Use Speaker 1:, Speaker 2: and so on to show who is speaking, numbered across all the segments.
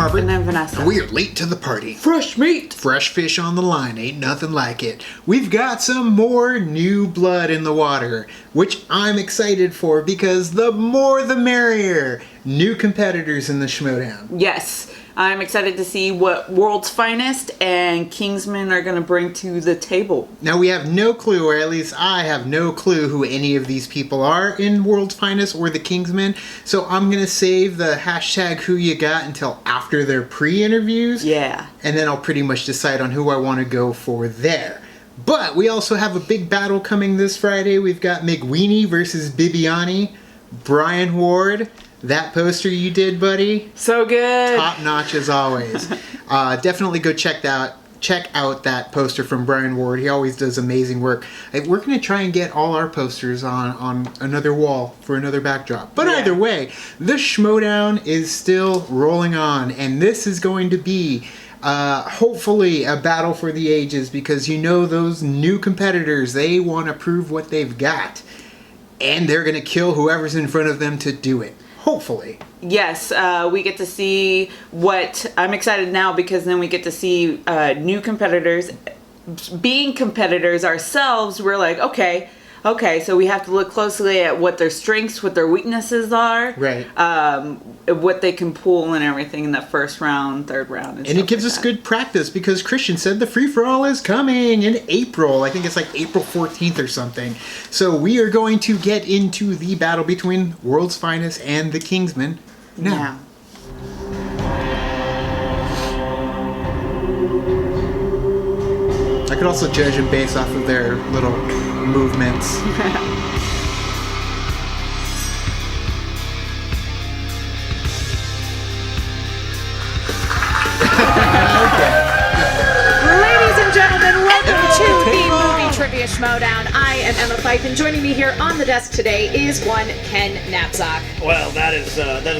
Speaker 1: Robert.
Speaker 2: And I'm Vanessa.
Speaker 1: And we are late to the party.
Speaker 2: Fresh meat.
Speaker 1: Fresh fish on the line, ain't nothing like it. We've got some more new blood in the water, which I'm excited for because the more the merrier. New competitors in the Schmoedown.
Speaker 2: Yes. I'm excited to see what World's Finest and Kingsmen are going to bring to the table.
Speaker 1: Now we have no clue, or at least I have no clue who any of these people are in World's Finest or the Kingsmen. So I'm going to save the hashtag who you got until after their pre-interviews.
Speaker 2: Yeah.
Speaker 1: And then I'll pretty much decide on who I want to go for there. But we also have a big battle coming this Friday. We've got McWeenie versus Bibiani. Brian Ward. That poster you did, buddy.
Speaker 2: So good.
Speaker 1: Top notch as always. Definitely go check out that poster from Brian Ward. He always does amazing work. We're going to try and get all our posters on another wall for another backdrop. But either way, the Schmoedown is still rolling on, and this is going to be hopefully a battle for the ages, because you know those new competitors, they want to prove what they've got, and they're going to kill whoever's in front of them to do it. Hopefully.
Speaker 2: Yes, we get to see what... I'm excited now because then we get to see new competitors. Being competitors ourselves, we're like, okay, so we have to look closely at what their strengths, what their weaknesses are.
Speaker 1: Right.
Speaker 2: What they can pull and everything in that first round, third round.
Speaker 1: And it gives us good practice because Christian said the free-for-all is coming in April. I think it's like April 14th or something. So we are going to get into the battle between World's Finest and the Kingsmen now. I could also judge them based off of their little movements.
Speaker 3: Ladies and gentlemen, welcome to the Movie Trivia Schmoedown. I am Emma Fife, and joining me here on the desk today is one Ken Knapsack.
Speaker 4: Well, that is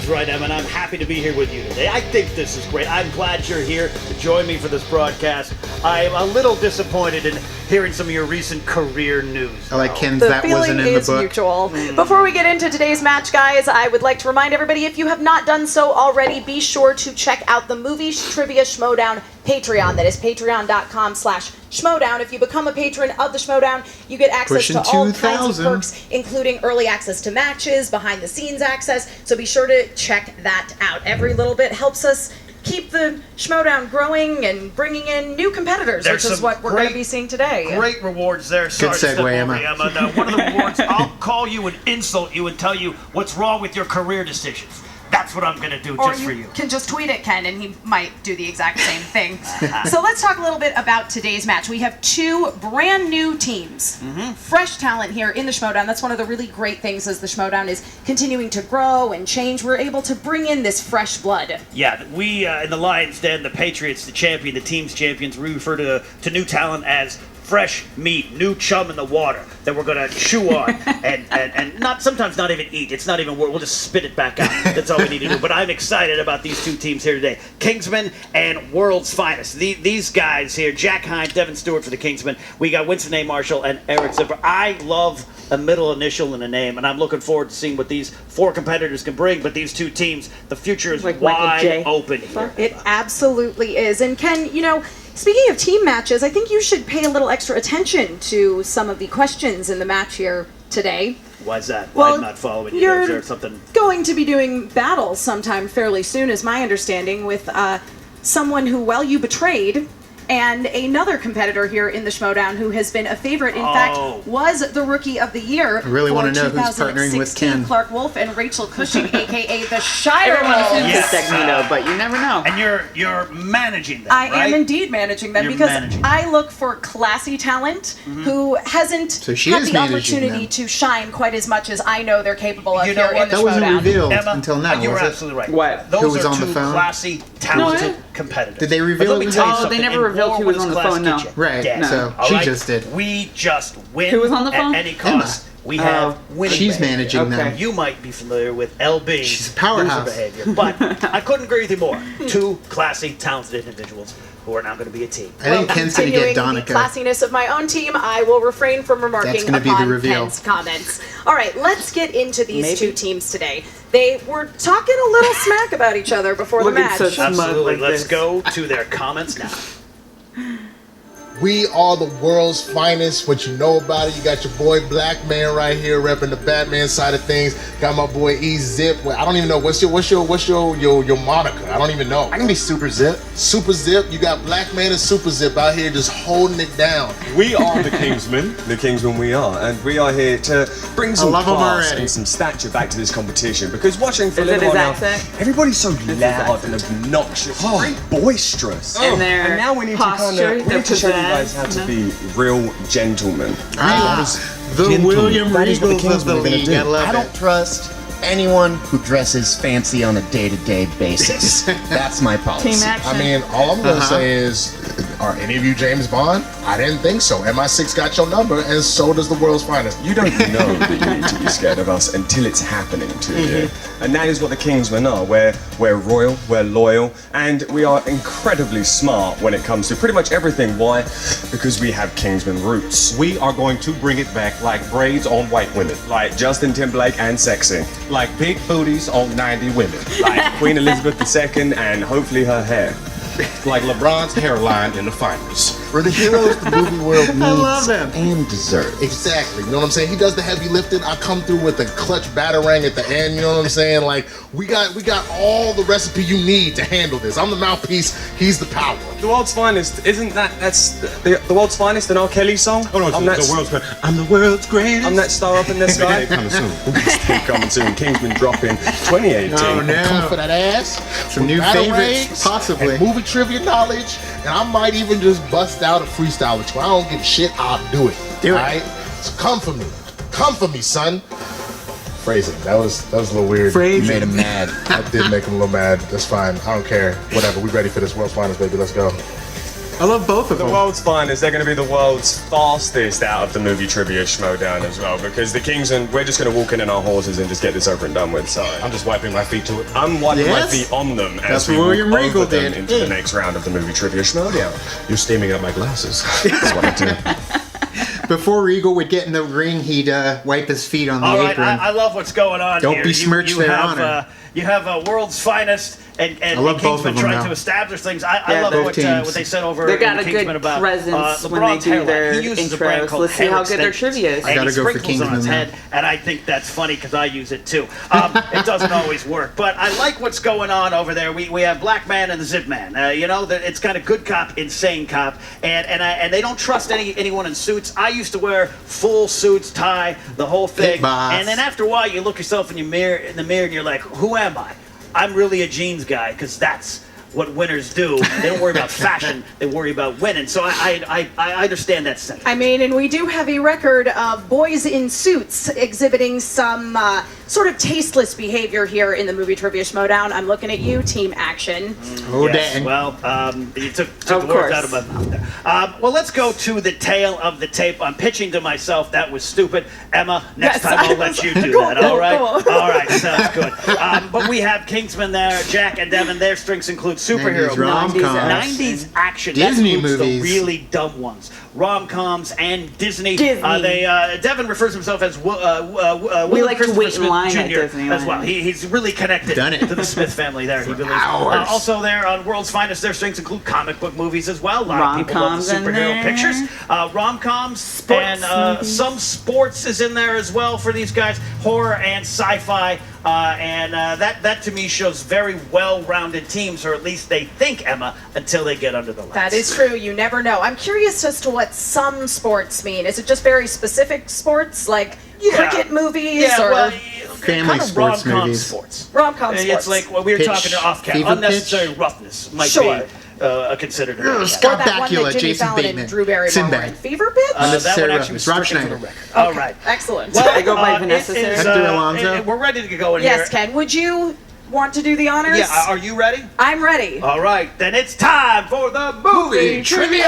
Speaker 4: right, Emma, and I'm happy to be here with you today. I think this is great. I'm glad you're here to join me for this broadcast. I'm a little disappointed in hearing some of your recent career news.
Speaker 1: I like Ken's
Speaker 3: The
Speaker 1: that wasn't
Speaker 3: feeling
Speaker 1: in the
Speaker 3: is
Speaker 1: book.
Speaker 3: mutual. Before we get into today's match, guys, I would like to remind everybody, if you have not done so already, be sure to check out the Movie Trivia Schmoedown Patreon. That is patreon.com/Schmoedown. If you become a patron of the Schmoedown, you get access
Speaker 1: Pushing
Speaker 3: to all
Speaker 1: 2,000.
Speaker 3: kinds of perks, including early access to matches, behind-the-scenes access. So be sure to check that out. Every little bit helps us keep the Schmoedown growing and bringing in new competitors,
Speaker 4: There's
Speaker 3: which is
Speaker 4: some
Speaker 3: what we're going to
Speaker 4: great-
Speaker 3: be seeing today.
Speaker 4: Great rewards there. Sorry to
Speaker 1: segue,
Speaker 4: step over
Speaker 1: Emma.
Speaker 4: you, Emma. Now, one of the rewards, I'll call you and insult you and tell you what's wrong with your career decisions. That's what I'm going to do
Speaker 3: Or
Speaker 4: just for you.
Speaker 3: can just tweet at Ken, and he might do the exact same thing. So let's talk a little bit about today's match. We have two brand new teams, fresh talent here in the Schmoedown. That's one of the really great things as the Schmoedown is continuing to grow and change. We're able to bring in this fresh blood.
Speaker 4: Yeah, we in the Lions Den, the Patriots, the champion, the team's champions, we refer to new talent as fresh meat, new chum in the water that we're gonna chew on and not sometimes not even eat. It's not even, we'll just spit it back out. That's all we need to do. But I'm excited about these two teams here today, Kingsmen and World's Finest. These guys here, Jack Hines, Devin Stewart for the Kingsmen. We got Winston A. Marshall and Eric Zipper. I love a middle initial in a name, and I'm looking forward to seeing what these four competitors can bring. But these two teams, the future is
Speaker 2: Like Michael
Speaker 4: wide
Speaker 2: J.
Speaker 4: open here.
Speaker 3: It absolutely is. And Ken, you know, speaking of team matches, I think you should pay a little extra attention to some of the questions in the match here today.
Speaker 4: Why's that?
Speaker 3: Well,
Speaker 4: I'm not following you.
Speaker 3: you're
Speaker 4: Is there something?
Speaker 3: going to be doing battle sometime fairly soon, is my understanding, with someone who, well, you betrayed, and another competitor here in the Schmoedown who has been a favorite. In fact, was the Rookie of the Year.
Speaker 1: I really
Speaker 3: for
Speaker 1: want to know who's partnering with
Speaker 3: 2016,
Speaker 1: Ken.
Speaker 3: Clark Wolf and Rachel Cushing, a.k.a. the Shire
Speaker 2: Everyone
Speaker 3: Wolves.
Speaker 2: assumes
Speaker 4: Yes.
Speaker 2: it's Magneto, but you never know.
Speaker 4: And you're managing them,
Speaker 3: I
Speaker 4: right?
Speaker 3: am indeed managing them
Speaker 4: You're
Speaker 3: because
Speaker 4: managing.
Speaker 3: I look for classy talent who hasn't
Speaker 1: So she
Speaker 3: had
Speaker 1: is
Speaker 3: the
Speaker 1: managing
Speaker 3: opportunity
Speaker 1: them.
Speaker 3: to shine quite as much as I know they're capable of
Speaker 4: You know
Speaker 3: here
Speaker 4: what?
Speaker 3: in the
Speaker 1: That wasn't
Speaker 3: Schmoedown.
Speaker 1: revealed
Speaker 4: Emma,
Speaker 1: until now,
Speaker 4: you were
Speaker 1: was it?
Speaker 4: absolutely right.
Speaker 2: What?
Speaker 4: Those
Speaker 1: Who was
Speaker 4: are
Speaker 1: on the
Speaker 4: two
Speaker 1: phone?
Speaker 4: classy, talented
Speaker 2: No,
Speaker 4: competitors.
Speaker 1: Did they reveal
Speaker 4: But
Speaker 1: it
Speaker 4: let me
Speaker 1: was
Speaker 4: tell you
Speaker 1: on?
Speaker 4: something.
Speaker 2: They never
Speaker 4: in
Speaker 2: revealed
Speaker 4: War
Speaker 2: who was
Speaker 4: Women's
Speaker 2: on the
Speaker 4: Class
Speaker 2: phone, no.
Speaker 4: Kitchen,
Speaker 1: Right,
Speaker 4: yes.
Speaker 1: so
Speaker 4: All
Speaker 1: she
Speaker 4: right?
Speaker 1: just did.
Speaker 4: We just win
Speaker 2: Who was on the phone?
Speaker 4: at any cost. We have winning
Speaker 1: She's
Speaker 4: behavior.
Speaker 1: managing
Speaker 2: Okay.
Speaker 1: them.
Speaker 4: You might be familiar with LB.
Speaker 1: She's a powerhouse.
Speaker 4: Loser behavior, but I couldn't agree with you more. Two classy, talented individuals. who are now going to be a team.
Speaker 1: I think Ken's going to get
Speaker 3: Continuing the
Speaker 1: Donica.
Speaker 3: classiness of my own team, I will refrain from remarking
Speaker 1: That's gonna be the
Speaker 3: upon
Speaker 1: reveal.
Speaker 3: Ken's comments. All right, let's get into these
Speaker 2: Maybe.
Speaker 3: two teams today. They were talking a little smack about each other before the
Speaker 2: Looking
Speaker 3: match.
Speaker 2: so smug
Speaker 4: Absolutely.
Speaker 2: like
Speaker 4: Let's
Speaker 2: this.
Speaker 4: go to their comments now.
Speaker 5: We are the world's finest. What you know about it? You got your boy Black Man right here repping the Batman side of things. Got my boy E-Zip. Well, I don't even know what's your moniker. I don't even know.
Speaker 6: I can be Super Zip.
Speaker 5: Super Zip. You got Black Man and Super Zip out here just holding it down.
Speaker 7: We are the Kingsmen. The Kingsmen we are. And we are here to bring some
Speaker 1: love 'em
Speaker 7: class
Speaker 1: already.
Speaker 7: and some stature back to this competition. Because watching for a
Speaker 2: Is it
Speaker 7: little
Speaker 2: his
Speaker 7: while now,
Speaker 2: accent?
Speaker 7: everybody's so
Speaker 2: his
Speaker 7: loud and
Speaker 2: accent.
Speaker 7: obnoxious, very boisterous.
Speaker 2: And their
Speaker 7: And now we need
Speaker 2: posture,
Speaker 7: to
Speaker 2: their
Speaker 7: show you guys
Speaker 2: pizzazz,
Speaker 7: how to
Speaker 2: no?
Speaker 7: be real gentlemen.
Speaker 1: The William
Speaker 6: That is what the
Speaker 1: Regals of the
Speaker 6: Kingsmen are gonna
Speaker 1: league.
Speaker 6: do.
Speaker 1: I love
Speaker 6: I don't
Speaker 1: it.
Speaker 6: trust anyone who dresses fancy on a day-to-day basis. That's my policy.
Speaker 2: Team action.
Speaker 5: I mean, all I'm gonna say is, are any of you James Bond? I didn't think so. MI6 got your number, and so does the world's finest.
Speaker 7: You don't know that you need to be scared of us until it's happening to you. And that is what the Kingsmen are. We're royal, we're loyal, and we are incredibly smart when it comes to pretty much everything. Why? Because we have Kingsman roots.
Speaker 8: We are going to bring it back like braids on white women,
Speaker 7: Like Justin Timberlake and sexy.
Speaker 8: like big booties on 90 women,
Speaker 7: Like Queen Elizabeth II and hopefully her hair.
Speaker 8: like LeBron's hairline in the finals.
Speaker 5: For the heroes the movie world needs
Speaker 1: love them.
Speaker 5: and deserves. Exactly. You know what I'm saying? He does the heavy lifting. I come through with a clutch batarang at the end. You know what I'm saying? Like we got all the recipe you need to handle this. I'm the mouthpiece. He's the power.
Speaker 7: The world's finest, isn't that's the world's finest an R. Kelly song?
Speaker 8: Oh no,
Speaker 7: I'm that,
Speaker 8: I'm the world's greatest.
Speaker 7: I'm that star up in the sky.
Speaker 8: Coming soon.
Speaker 7: Still coming soon. Kingsman dropping 2018.
Speaker 1: Oh, no.
Speaker 5: Come for that ass.
Speaker 1: Some new favorites, possibly.
Speaker 5: And movie trivia knowledge. And I might even just bust out a freestyle with you. I don't give a shit. I'll do it.
Speaker 1: Do it.
Speaker 5: Alright? So come for me. Come for me, son. Phrasing. That was a little weird.
Speaker 6: You made him mad.
Speaker 5: I did make him a little mad. That's fine. I don't care. Whatever. We ready for this world's finest, baby. Let's go.
Speaker 1: I love both of
Speaker 7: The
Speaker 1: them.
Speaker 7: world's finest, they're going to be the world's fastest out of the movie trivia Schmoedown as well, because the Kingsmen, we're just going to walk in our horses and just get this over and done with. So
Speaker 8: I'm just wiping my feet to it.
Speaker 7: I'm wiping my
Speaker 1: Yes?
Speaker 7: feet on them
Speaker 1: That's
Speaker 7: as we
Speaker 1: what
Speaker 7: walk
Speaker 1: William Regal
Speaker 7: over them
Speaker 1: did.
Speaker 7: into the next round of the movie trivia Schmoedown.
Speaker 8: You're steaming up my glasses.
Speaker 7: That's what I do.
Speaker 1: Before Regal would get in the ring, he'd wipe his feet on the
Speaker 4: All right,
Speaker 1: apron.
Speaker 4: I love what's going on
Speaker 1: Don't
Speaker 4: here.
Speaker 1: besmirch their
Speaker 4: have,
Speaker 1: honor.
Speaker 4: You have world's finest and
Speaker 1: love both
Speaker 4: Kingsman
Speaker 1: of them
Speaker 4: trying
Speaker 1: now.
Speaker 4: to establish things. I
Speaker 2: Yeah,
Speaker 4: love
Speaker 2: both
Speaker 4: what
Speaker 1: teams.
Speaker 4: they said over
Speaker 2: They
Speaker 4: in
Speaker 2: got
Speaker 4: the
Speaker 2: a good
Speaker 4: Kingsman about
Speaker 2: presence when
Speaker 4: LeBron's
Speaker 2: they do
Speaker 4: hairline.
Speaker 2: their
Speaker 4: He uses a brand
Speaker 2: intros.
Speaker 4: called
Speaker 2: Let's see
Speaker 4: Hair
Speaker 2: how good their
Speaker 4: Extensions,
Speaker 2: trivia is.
Speaker 1: I
Speaker 4: and
Speaker 1: gotta
Speaker 4: he
Speaker 1: go for
Speaker 4: sprinkles on
Speaker 1: Kingsman
Speaker 4: his
Speaker 1: now.
Speaker 4: head, and I think that's funny because I use it too. It doesn't always work, but I like what's going on over there. We have Black Man and the Zip Man. It's kind of good cop, insane cop, and they don't trust anyone in suits. I used to wear full suits, tie, the whole thing,
Speaker 1: Big boss.
Speaker 4: and then after a while you look yourself in the mirror and you're like, who am I? I'm really a jeans guy because that's what winners do. They don't worry about fashion; they worry about winning. So I understand that sentiment.
Speaker 3: I mean, and we do have a record of boys in suits exhibiting some sort of tasteless behavior here in the movie trivia Schmoedown. I'm looking at you, Team Action.
Speaker 1: Oh,
Speaker 4: Yes,
Speaker 1: dang.
Speaker 4: well, you took
Speaker 2: Of
Speaker 4: the words
Speaker 2: course.
Speaker 4: out of my mouth there. Well, let's go to the tail of the tape. I'm pitching to myself. That was stupid. Emma, next
Speaker 3: Yes,
Speaker 4: time
Speaker 3: I
Speaker 4: I'll let
Speaker 3: was-
Speaker 4: you do
Speaker 3: Cool,
Speaker 4: that,
Speaker 3: cool,
Speaker 4: all right?
Speaker 3: cool.
Speaker 4: All right, sounds good. But we have Kingsman there, Jack and Devin. Their strengths include superhero
Speaker 1: 90s rom-coms.
Speaker 4: 90s action.
Speaker 1: Disney
Speaker 4: that includes
Speaker 1: movies.
Speaker 4: the really dumb ones. Rom-coms and Disney.
Speaker 2: Disney.
Speaker 4: Devin refers to himself as
Speaker 2: We
Speaker 4: William
Speaker 2: like to
Speaker 4: Christopher
Speaker 2: wait in
Speaker 4: Smith
Speaker 2: line at
Speaker 4: Jr.
Speaker 2: Disneyland.
Speaker 4: as well. He's really connected
Speaker 1: Done it.
Speaker 4: to the Smith family there. He really is.
Speaker 1: hours.
Speaker 4: Also there on World's Finest, their strengths include comic book movies as well. A lot of people love the
Speaker 2: Rom-coms in
Speaker 4: superhero
Speaker 2: there.
Speaker 4: pictures. Rom-coms
Speaker 2: Sports
Speaker 4: and
Speaker 2: movies.
Speaker 4: some sports is in there as well for these guys. Horror and sci-fi. That to me shows very well-rounded teams, or at least they think, Emma, until they get under the lights.
Speaker 3: That is true. You never know. I'm curious as to what some sports mean. Is it just very specific sports, like cricket movies,
Speaker 4: Yeah,
Speaker 3: or
Speaker 4: well,
Speaker 1: Family
Speaker 4: kind of
Speaker 1: sports
Speaker 4: rom-com
Speaker 1: movies.
Speaker 4: sports.
Speaker 3: rom-com sports?
Speaker 4: It's like what we were
Speaker 1: Pitch,
Speaker 4: talking off camera.
Speaker 1: fever
Speaker 4: Unnecessary
Speaker 1: pitch.
Speaker 4: roughness might
Speaker 3: Sure.
Speaker 4: be considered.
Speaker 1: Ugh,
Speaker 3: or
Speaker 1: Scott
Speaker 3: that one
Speaker 1: Bakula,
Speaker 3: that Jimmy
Speaker 1: Jason
Speaker 3: Fallon
Speaker 1: Bateman,
Speaker 3: and Drew Barrymore were
Speaker 1: Sinbad.
Speaker 3: in. Fever Pitch?
Speaker 4: That one
Speaker 1: Unnecessary
Speaker 4: actually was
Speaker 1: roughness. Rob
Speaker 4: stricken from the
Speaker 1: Schneider.
Speaker 4: record. All right.
Speaker 3: Excellent.
Speaker 2: They go by
Speaker 4: it
Speaker 2: Vanessa
Speaker 4: is,
Speaker 2: Sarah?
Speaker 1: Hector Alonso.
Speaker 4: we're ready to go in
Speaker 3: Yes,
Speaker 4: here.
Speaker 3: Ken. Would you want to do the honors?
Speaker 4: Yeah, are you ready?
Speaker 3: I'm ready.
Speaker 4: All right, then it's time for the movie trivia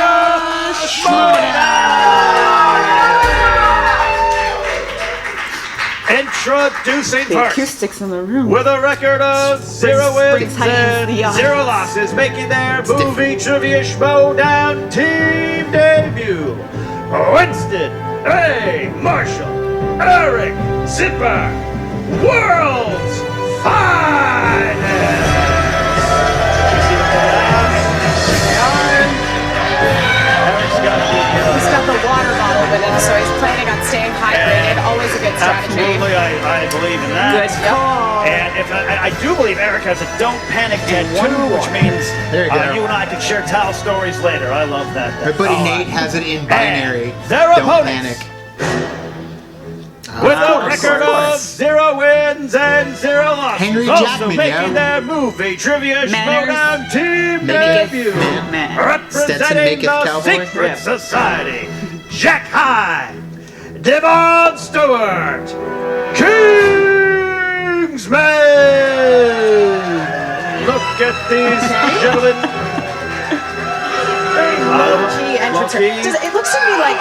Speaker 4: Introducing
Speaker 2: The
Speaker 4: first,
Speaker 2: acoustics in the room.
Speaker 4: with a record of 0 wins
Speaker 2: heightened
Speaker 4: and
Speaker 2: the audience.
Speaker 4: 0 losses, making their movie trivia Schmoedown team debut, Winston A. Marshall, Eric Zipper, World's Finest.
Speaker 3: He's got the water bottle with him, so he's planning on staying hydrated. Always a good strategy.
Speaker 4: Absolutely, I believe in that.
Speaker 2: Good call.
Speaker 4: And if I do believe Eric has a don't panic tattoo, which means
Speaker 1: There you go.
Speaker 4: you and I can share towel stories later. I love that.
Speaker 1: My buddy
Speaker 4: Oh,
Speaker 1: Nate has it in binary.
Speaker 4: And their
Speaker 1: Don't
Speaker 4: opponents.
Speaker 1: panic.
Speaker 4: With
Speaker 1: Of
Speaker 4: a
Speaker 1: course,
Speaker 4: record
Speaker 1: of
Speaker 4: of
Speaker 1: course.
Speaker 4: 0 wins and 0 losses.
Speaker 1: Henry
Speaker 4: also
Speaker 1: Jackman,
Speaker 4: making
Speaker 1: yo.
Speaker 4: their movie trivia
Speaker 2: Manners.
Speaker 4: Schmoedown team
Speaker 1: Maketh
Speaker 4: debut.
Speaker 2: man.
Speaker 1: Stetson
Speaker 4: Representing
Speaker 1: maketh
Speaker 4: the
Speaker 1: cowboy.
Speaker 4: Secret
Speaker 2: Yep.
Speaker 4: Society, Jack Hyde, Devon Stewart, Kingsmen. Look at these gentlemen.
Speaker 3: Low-key entrance.
Speaker 4: Low-key.
Speaker 3: It looks to me like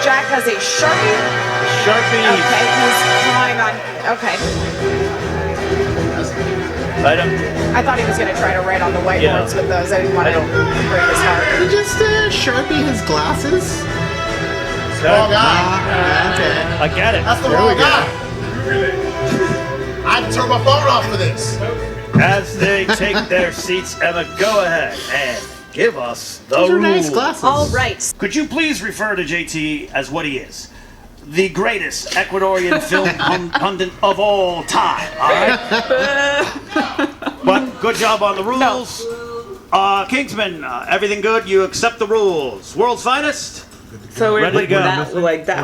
Speaker 3: Jack has a Sharpie.
Speaker 4: Sharpie.
Speaker 3: Okay, he's drawing on. Okay, I thought he was going to try to write on the whiteboards
Speaker 4: Yeah.
Speaker 3: with those. I didn't want to break his heart.
Speaker 1: He just Sharpie his glasses.
Speaker 5: Wrong guy.
Speaker 1: Okay.
Speaker 4: I get it.
Speaker 5: That's the
Speaker 1: There
Speaker 5: wrong
Speaker 1: we go.
Speaker 5: guy. I had to turn my phone off for this.
Speaker 4: As they take their seats, Emma, go ahead and give us the
Speaker 1: Those are
Speaker 4: rules.
Speaker 1: nice glasses.
Speaker 3: All right.
Speaker 4: Could you please refer to JT as what he is? The greatest Ecuadorian film pundit of all time, all right? But good job on the rules. Kingsman, everything good? You accept the rules. World's Finest?
Speaker 2: So we're
Speaker 4: Ready to go.
Speaker 2: that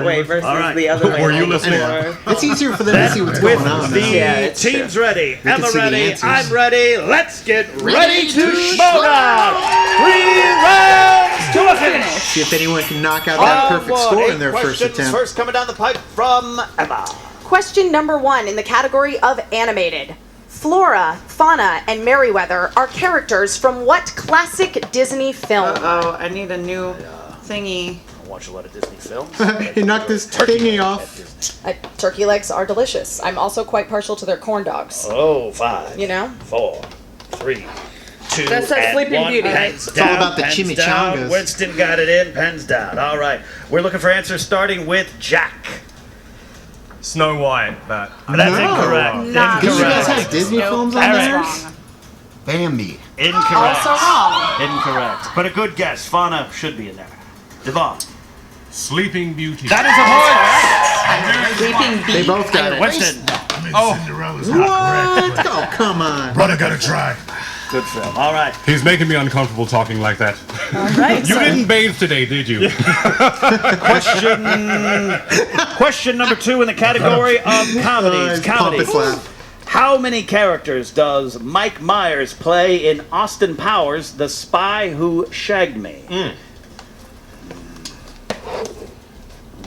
Speaker 2: way versus
Speaker 4: All right.
Speaker 2: the other way.
Speaker 8: Were you
Speaker 2: like
Speaker 8: listening?
Speaker 2: before.
Speaker 1: It's easier for them to see what's
Speaker 4: With
Speaker 1: going on.
Speaker 4: the
Speaker 1: now.
Speaker 2: Yeah, it's
Speaker 4: teams
Speaker 2: true.
Speaker 4: ready,
Speaker 1: can
Speaker 4: Emma
Speaker 1: see the
Speaker 4: ready,
Speaker 1: answers.
Speaker 4: I'm ready. Let's get ready
Speaker 1: Ready
Speaker 4: to
Speaker 1: to
Speaker 4: Schmoedown. 3 rounds to a finish.
Speaker 1: See if anyone can knock out that perfect score in their first
Speaker 4: Questions
Speaker 1: attempt.
Speaker 4: first coming down the pipe from Emma.
Speaker 3: Question number 1 in the category of animated. Flora, Fauna, and Merryweather are characters from what classic Disney film?
Speaker 2: Oh, I need a new thingy.
Speaker 4: I watch a lot of Disney films.
Speaker 1: He knocked this thingy off.
Speaker 3: Turkey legs are delicious. I'm also quite partial to their corn dogs.
Speaker 4: Oh, 5,
Speaker 3: You know?
Speaker 4: 4, 3, 2,
Speaker 2: That's that
Speaker 4: and
Speaker 2: Sleeping
Speaker 4: 1.
Speaker 2: Beauty, right?
Speaker 4: Pens
Speaker 1: It's all
Speaker 4: down,
Speaker 1: about the
Speaker 4: pens
Speaker 1: chimichangas.
Speaker 4: down. Winston got it in, pens down. All right. We're looking for answers starting with Jack.
Speaker 7: Snow White, but
Speaker 4: That's
Speaker 1: No.
Speaker 4: incorrect.
Speaker 3: Not
Speaker 1: Do you guys
Speaker 4: Incorrect.
Speaker 1: have Disney films on
Speaker 4: Eric.
Speaker 1: there?
Speaker 3: Wrong.
Speaker 6: Bambi.
Speaker 4: Incorrect.
Speaker 3: Also wrong.
Speaker 4: Incorrect. But a good guess. Fauna should be in there. Devon.
Speaker 8: Sleeping Beauty.
Speaker 4: That is a horse.
Speaker 2: Sleeping
Speaker 1: They
Speaker 2: Beast.
Speaker 1: both got it.
Speaker 4: Winston.
Speaker 5: Cinderella's not correct.
Speaker 1: What? Oh, come on.
Speaker 5: Brother, gotta try.
Speaker 4: Good film. All right.
Speaker 8: He's making me uncomfortable talking like that.
Speaker 3: Right.
Speaker 8: You didn't bathe today, did you?
Speaker 4: Question number 2 in the category of comedies.
Speaker 1: His pompous laugh.
Speaker 4: How many characters does Mike Myers play in Austin Powers, The Spy Who Shagged Me?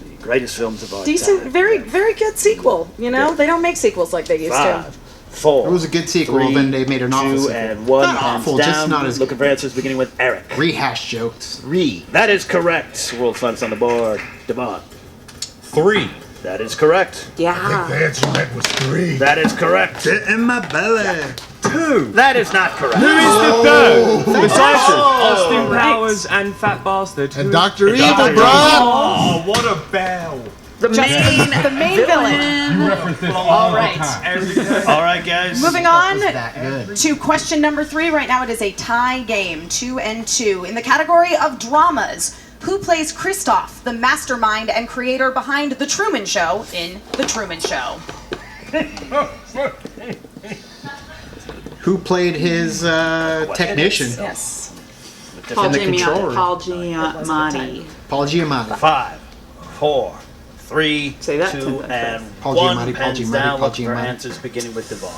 Speaker 4: The greatest films of all
Speaker 3: Decent,
Speaker 4: time.
Speaker 3: very, very good sequel. You know, they don't make sequels like they used to.
Speaker 4: 5, 4.
Speaker 1: It was a good sequel,
Speaker 4: 3,
Speaker 1: then they made an awful
Speaker 4: 2,
Speaker 1: sequel.
Speaker 4: and 1.
Speaker 1: Not
Speaker 4: Hands
Speaker 1: awful,
Speaker 4: down.
Speaker 1: just not as
Speaker 4: Looking for answers beginning with Eric.
Speaker 1: rehash jokes.
Speaker 4: That is correct. World Fun's on the board. Devon.
Speaker 8: 3.
Speaker 4: That is correct.
Speaker 2: Yeah.
Speaker 5: The answer you meant was 3.
Speaker 4: That is correct.
Speaker 1: In my belly.
Speaker 7: 2.
Speaker 4: That is not correct.
Speaker 7: Who is the third? Besides
Speaker 4: Oh,
Speaker 7: Austin
Speaker 2: right.
Speaker 7: Powers and Fat Bastard.
Speaker 5: And
Speaker 7: who-
Speaker 5: Dr. Evil,
Speaker 4: Dr.
Speaker 5: bro.
Speaker 7: Oh, what a bell.
Speaker 2: The main
Speaker 3: The main villain.
Speaker 8: Reference this
Speaker 3: All right.
Speaker 4: All right, guys.
Speaker 3: Moving on
Speaker 1: That good.
Speaker 3: to question number 3. Right now it is a tie game, 2-2. In the category of dramas, who plays Kristoff, the mastermind and creator behind The Truman Show in The Truman Show?
Speaker 1: Who played his technician?
Speaker 3: Yes.
Speaker 2: Paul
Speaker 1: in the control
Speaker 2: Giamatti.
Speaker 1: Paul Giamatti.
Speaker 4: 5, 4, 3,
Speaker 2: Say that
Speaker 4: 2,
Speaker 2: 10 times
Speaker 4: and
Speaker 1: Paul
Speaker 4: 1.
Speaker 1: Giamatti, Paul
Speaker 4: Pens
Speaker 1: Giamatti,
Speaker 4: down.
Speaker 1: Paul
Speaker 4: Look for
Speaker 1: Giamatti.
Speaker 4: answers beginning with Devon.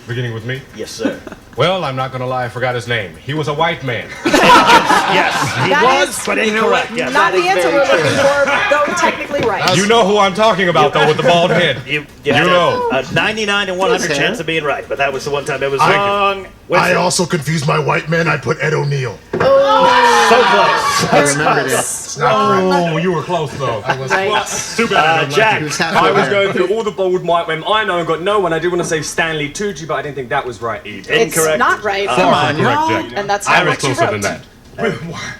Speaker 8: Beginning with me.
Speaker 4: Yes, sir.
Speaker 8: Well, I'm not gonna lie, I forgot his name. He was a white man.
Speaker 4: Yes, he
Speaker 3: That
Speaker 4: was,
Speaker 3: is-
Speaker 4: but incorrect. Yes.
Speaker 3: Not the
Speaker 2: is
Speaker 3: answer
Speaker 2: very
Speaker 3: we're
Speaker 2: true.
Speaker 3: looking for, though technically right.
Speaker 8: You know who I'm talking about, though, with the bald head.
Speaker 4: You had
Speaker 8: know.
Speaker 4: a 99 and 100
Speaker 1: His
Speaker 4: chance
Speaker 1: hair.
Speaker 4: of being right, but that was the one time it was
Speaker 5: I-
Speaker 4: wrong.
Speaker 5: I also confused my white man. I put Ed O'Neill.
Speaker 4: So close.
Speaker 1: I remembered it.
Speaker 5: It's not correct.
Speaker 8: Oh, you were close though.
Speaker 3: Right.
Speaker 8: Too bad.
Speaker 4: Jack.
Speaker 1: He was halfway
Speaker 7: I was
Speaker 1: there.
Speaker 7: going through all the bold white men I know and got no one. I do want to say Stanley Tucci, but I didn't think that was right either.
Speaker 3: It's
Speaker 4: Incorrect.
Speaker 3: not right.
Speaker 1: Come on,
Speaker 8: Correct,
Speaker 1: y'all.
Speaker 8: Jack.
Speaker 3: And that's
Speaker 8: I
Speaker 3: not
Speaker 8: was
Speaker 3: what you
Speaker 8: closer
Speaker 3: wrote.
Speaker 8: than that.